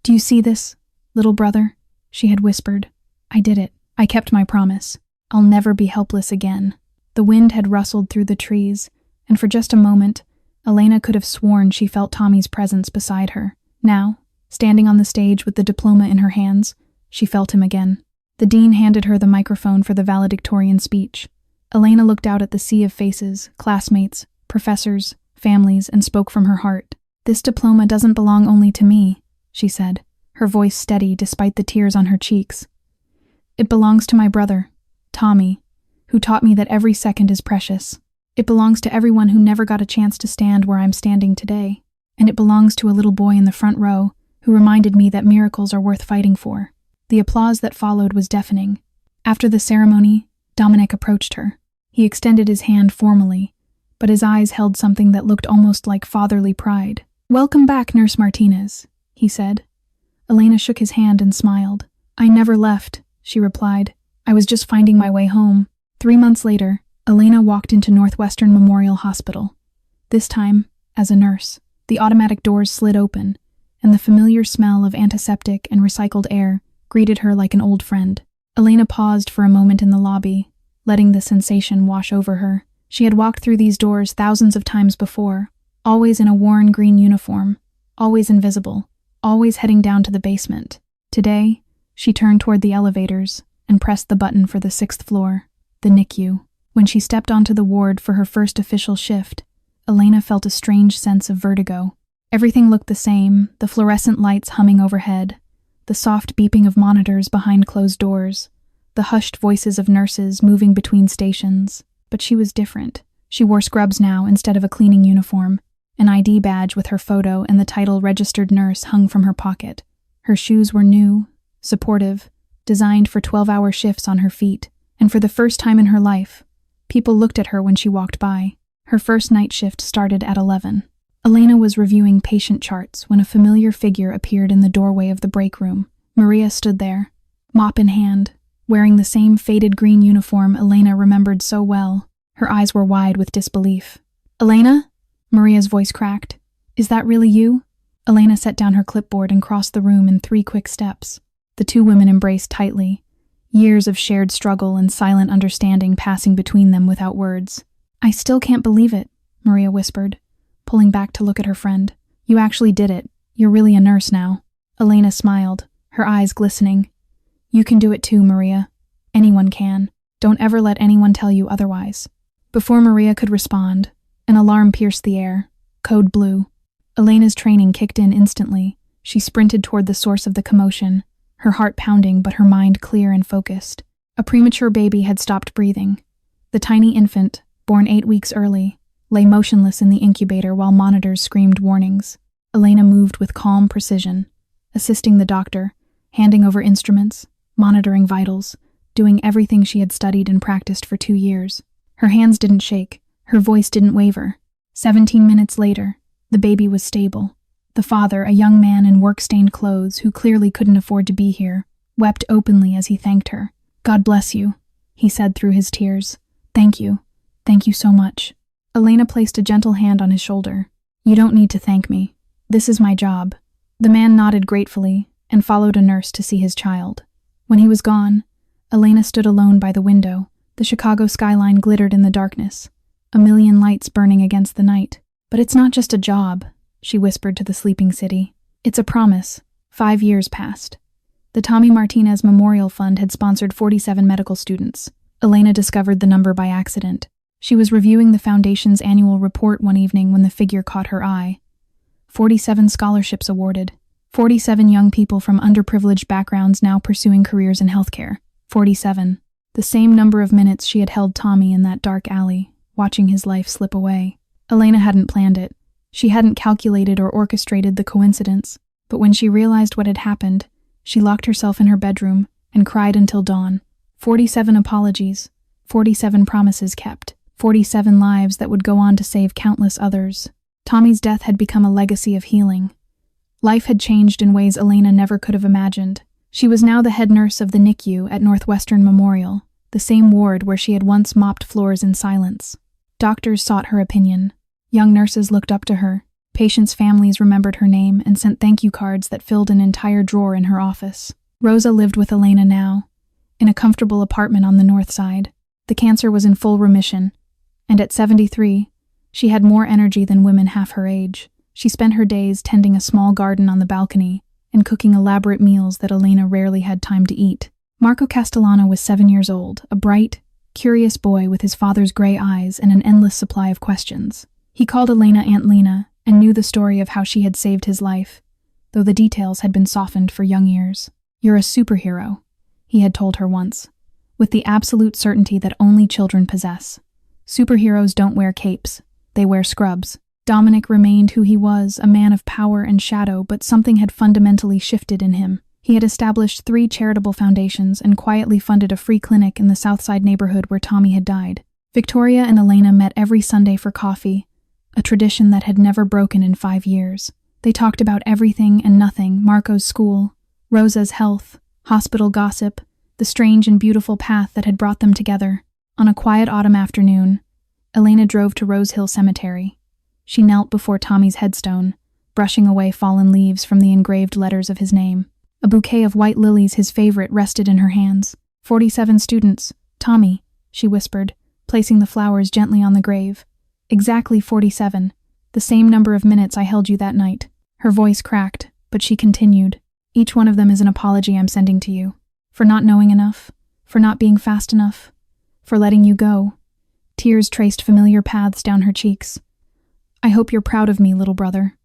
"Do you see this, little brother?" she had whispered. "I did it. I kept my promise. I'll never be helpless again." The wind had rustled through the trees, and for just a moment, Elena could have sworn she felt Tommy's presence beside her. Now, standing on the stage with the diploma in her hands, she felt him again. The dean handed her the microphone for the valedictorian speech. Elena looked out at the sea of faces, classmates, professors, families, and spoke from her heart. "This diploma doesn't belong only to me," she said, her voice steady despite the tears on her cheeks. "It belongs to my brother, Tommy, who taught me that every second is precious. It belongs to everyone who never got a chance to stand where I'm standing today. And it belongs to a little boy in the front row who reminded me that miracles are worth fighting for." The applause that followed was deafening. After the ceremony, Dominic approached her. He extended his hand formally, but his eyes held something that looked almost like fatherly pride. "Welcome back, Nurse Martinez," he said. Elena shook his hand and smiled. "I never left," she replied. "I was just finding my way home." 3 months later, Elena walked into Northwestern Memorial Hospital. This time, as a nurse. The automatic doors slid open, and the familiar smell of antiseptic and recycled air greeted her like an old friend. Elena paused for a moment in the lobby, letting the sensation wash over her. She had walked through these doors thousands of times before, always in a worn green uniform, always invisible, always heading down to the basement. Today, she turned toward the elevators and pressed the button for the 6th floor, the NICU. When she stepped onto the ward for her first official shift, Elena felt a strange sense of vertigo. Everything looked the same, the fluorescent lights humming overhead, the soft beeping of monitors behind closed doors, the hushed voices of nurses moving between stations. But she was different. She wore scrubs now instead of a cleaning uniform. An ID badge with her photo and the title registered nurse hung from her pocket. Her shoes were new, supportive, designed for 12-hour shifts on her feet, and for the first time in her life, people looked at her when she walked by. Her first night shift started at 11. Elena was reviewing patient charts when a familiar figure appeared in the doorway of the break room. Maria stood there, mop in hand, wearing the same faded green uniform Elena remembered so well. Her eyes were wide with disbelief. "Elena?" Maria's voice cracked. "Is that really you?" Elena set down her clipboard and crossed the room in 3 quick steps. The two women embraced tightly, years of shared struggle and silent understanding passing between them without words. "I still can't believe it," Maria whispered, pulling back to look at her friend. "You actually did it. You're really a nurse now." Elena smiled, her eyes glistening. "You can do it too, Maria. Anyone can. Don't ever let anyone tell you otherwise." Before Maria could respond, an alarm pierced the air. Code blue. Elena's training kicked in instantly. She sprinted toward the source of the commotion, her heart pounding but her mind clear and focused. A premature baby had stopped breathing. The tiny infant, born 8 weeks early, lay motionless in the incubator while monitors screamed warnings. Elena moved with calm precision, assisting the doctor, handing over instruments, monitoring vitals, doing everything she had studied and practiced for 2 years. Her hands didn't shake, her voice didn't waver. 17 minutes later, the baby was stable. The father, a young man in work-stained clothes who clearly couldn't afford to be here, wept openly as he thanked her. "God bless you," he said through his tears. "Thank you. Thank you so much." Elena placed a gentle hand on his shoulder. "You don't need to thank me. This is my job." The man nodded gratefully and followed a nurse to see his child. When he was gone, Elena stood alone by the window. The Chicago skyline glittered in the darkness, a million lights burning against the night. "But it's not just a job," she whispered to the sleeping city. "It's a promise." 5 years passed. The Tommy Martinez Memorial Fund had sponsored 47 medical students. Elena discovered the number by accident. She was reviewing the foundation's annual report one evening when the figure caught her eye. 47 scholarships awarded. 47 young people from underprivileged backgrounds now pursuing careers in healthcare. 47. The same number of minutes she had held Tommy in that dark alley, watching his life slip away. Elena hadn't planned it. She hadn't calculated or orchestrated the coincidence, but when she realized what had happened, she locked herself in her bedroom and cried until dawn. 47 apologies, 47 promises kept, 47 lives that would go on to save countless others. Tommy's death had become a legacy of healing. Life had changed in ways Elena never could have imagined. She was now the head nurse of the NICU at Northwestern Memorial, the same ward where she had once mopped floors in silence. Doctors sought her opinion. Young nurses looked up to her. Patients' families remembered her name and sent thank you cards that filled an entire drawer in her office. Rosa lived with Elena now, in a comfortable apartment on the north side. The cancer was in full remission, and at 73, she had more energy than women half her age. She spent her days tending a small garden on the balcony and cooking elaborate meals that Elena rarely had time to eat. Marco Castellano was 7 years old, a bright, curious boy with his father's gray eyes and an endless supply of questions. He called Elena Aunt Lena and knew the story of how she had saved his life, though the details had been softened for young ears. "You're a superhero," he had told her once, with the absolute certainty that only children possess. Superheroes don't wear capes, they wear scrubs. Dominic remained who he was, a man of power and shadow, but something had fundamentally shifted in him. He had established 3 charitable foundations and quietly funded a free clinic in the Southside neighborhood where Tommy had died. Victoria and Elena met every Sunday for coffee, a tradition that had never broken in 5 years. They talked about everything and nothing: Marco's school, Rosa's health, hospital gossip, the strange and beautiful path that had brought them together. On a quiet autumn afternoon, Elena drove to Rose Hill Cemetery. She knelt before Tommy's headstone, brushing away fallen leaves from the engraved letters of his name. A bouquet of white lilies, his favorite, rested in her hands. 47 students. "Tommy," she whispered, placing the flowers gently on the grave. "Exactly 47. The same number of minutes I held you that night." Her voice cracked, but she continued. "Each one of them is an apology I'm sending to you. For not knowing enough, for not being fast enough, for letting you go." Tears traced familiar paths down her cheeks. "I hope you're proud of me, little brother."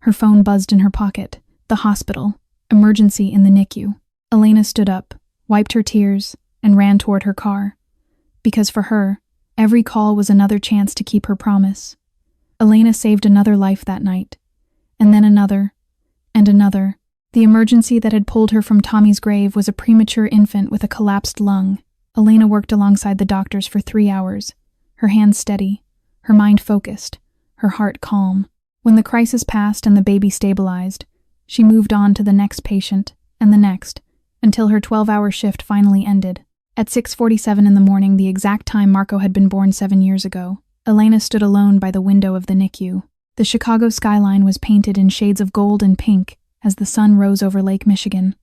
Her phone buzzed in her pocket. The hospital. Emergency in the NICU. Elena stood up, wiped her tears, and ran toward her car. Because for her, every call was another chance to keep her promise. Elena saved another life that night. And then another. And another. The emergency that had pulled her from Tommy's grave was a premature infant with a collapsed lung. Elena worked alongside the doctors for 3 hours, her hands steady, her mind focused, her heart calm. When the crisis passed and the baby stabilized, she moved on to the next patient, and the next, until her 12-hour shift finally ended. At 6:47 in the morning, the exact time Marco had been born 7 years ago, Elena stood alone by the window of the NICU. The Chicago skyline was painted in shades of gold and pink as the sun rose over Lake Michigan.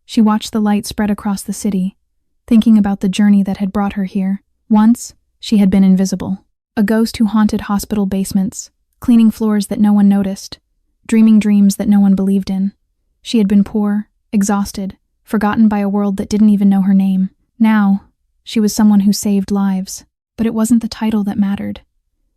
She watched the light spread across the city, thinking about the journey that had brought her here. Once, she had been invisible, a ghost who haunted hospital basements, cleaning floors that no one noticed, dreaming dreams that no one believed in. She had been poor, exhausted, forgotten by a world that didn't even know her name. Now, she was someone who saved lives. But it wasn't the title that mattered.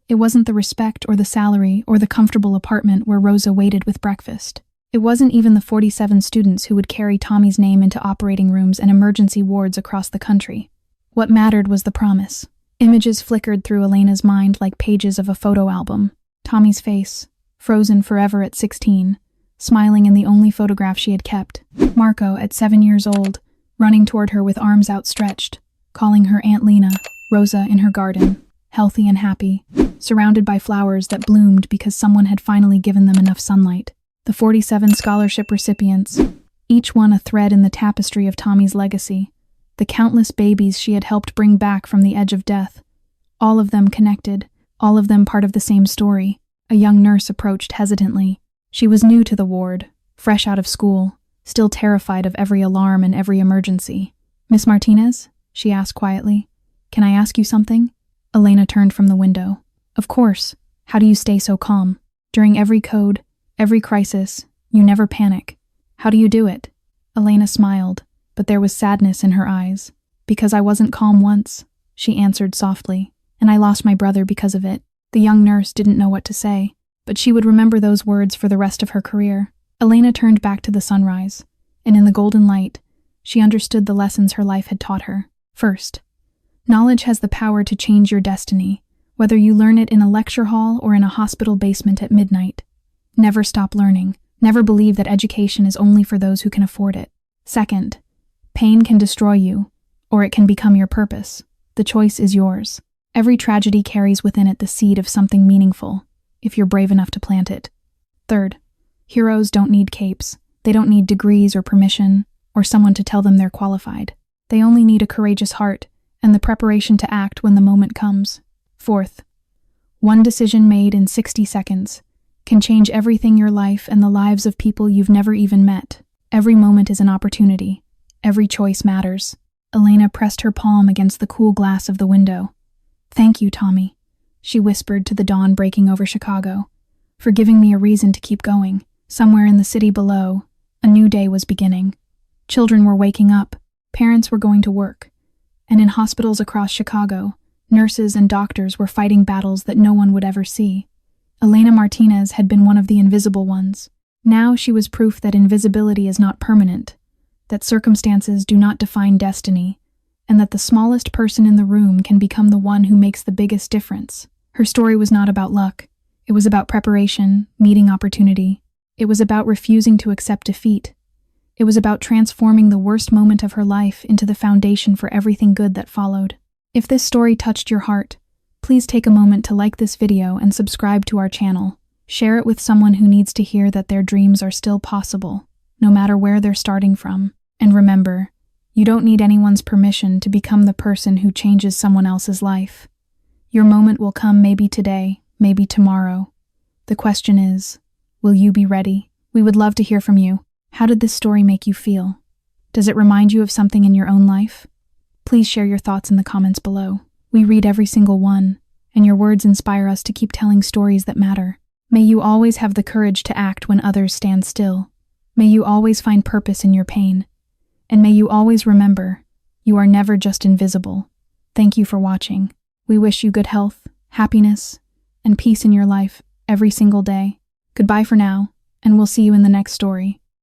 It wasn't the respect or the salary or the comfortable apartment where Rosa waited with breakfast. It wasn't even the 47 students who would carry Tommy's name into operating rooms and emergency wards across the country. What mattered was the promise. Images flickered through Elena's mind like pages of a photo album. Tommy's face, frozen forever at 16, smiling in the only photograph she had kept. Marco, at 7 years old, running toward her with arms outstretched, calling her Aunt Lena. Rosa in her garden, healthy and happy, surrounded by flowers that bloomed because someone had finally given them enough sunlight. The 47 scholarship recipients, each one a thread in the tapestry of Tommy's legacy, the countless babies she had helped bring back from the edge of death, all of them connected, all of them part of the same story. A young nurse approached hesitantly. She was new to the ward, fresh out of school, still terrified of every alarm and every emergency. "Miss Martinez?" she asked quietly. "Can I ask you something?" Elena turned from the window. "Of course. How do you stay so calm? During every code, every crisis, you never panic. How do you do it?" Elena smiled, but there was sadness in her eyes. "Because I wasn't calm once," she answered softly, "and I lost my brother because of it." The young nurse didn't know what to say, but she would remember those words for the rest of her career. Elena turned back to the sunrise, and in the golden light, she understood the lessons her life had taught her. First, knowledge has the power to change your destiny, whether you learn it in a lecture hall or in a hospital basement at midnight. Never stop learning. Never believe that education is only for those who can afford it. Second, pain can destroy you, or it can become your purpose. The choice is yours. Every tragedy carries within it the seed of something meaningful, if you're brave enough to plant it. Third, heroes don't need capes. They don't need degrees or permission, or someone to tell them they're qualified. They only need a courageous heart and the preparation to act when the moment comes. Fourth, one decision made in 60 seconds can change everything, your life and the lives of people you've never even met. Every moment is an opportunity. Every choice matters. Elena pressed her palm against the cool glass of the window. "Thank you, Tommy," she whispered to the dawn breaking over Chicago, "for giving me a reason to keep going." Somewhere in the city below, a new day was beginning. Children were waking up. Parents were going to work, and in hospitals across Chicago, nurses and doctors were fighting battles that no one would ever see. Elena Martinez had been one of the invisible ones. Now she was proof that invisibility is not permanent, that circumstances do not define destiny, and that the smallest person in the room can become the one who makes the biggest difference. Her story was not about luck. It was about preparation, meeting opportunity. It was about refusing to accept defeat. It was about transforming the worst moment of her life into the foundation for everything good that followed. If this story touched your heart, please take a moment to like this video and subscribe to our channel. Share it with someone who needs to hear that their dreams are still possible, no matter where they're starting from. And remember, you don't need anyone's permission to become the person who changes someone else's life. Your moment will come maybe today, maybe tomorrow. The question is, will you be ready? We would love to hear from you. How did this story make you feel? Does it remind you of something in your own life? Please share your thoughts in the comments below. We read every single one, and your words inspire us to keep telling stories that matter. May you always have the courage to act when others stand still. May you always find purpose in your pain. And may you always remember, you are never just invisible. Thank you for watching. We wish you good health, happiness, and peace in your life every single day. Goodbye for now, and we'll see you in the next story.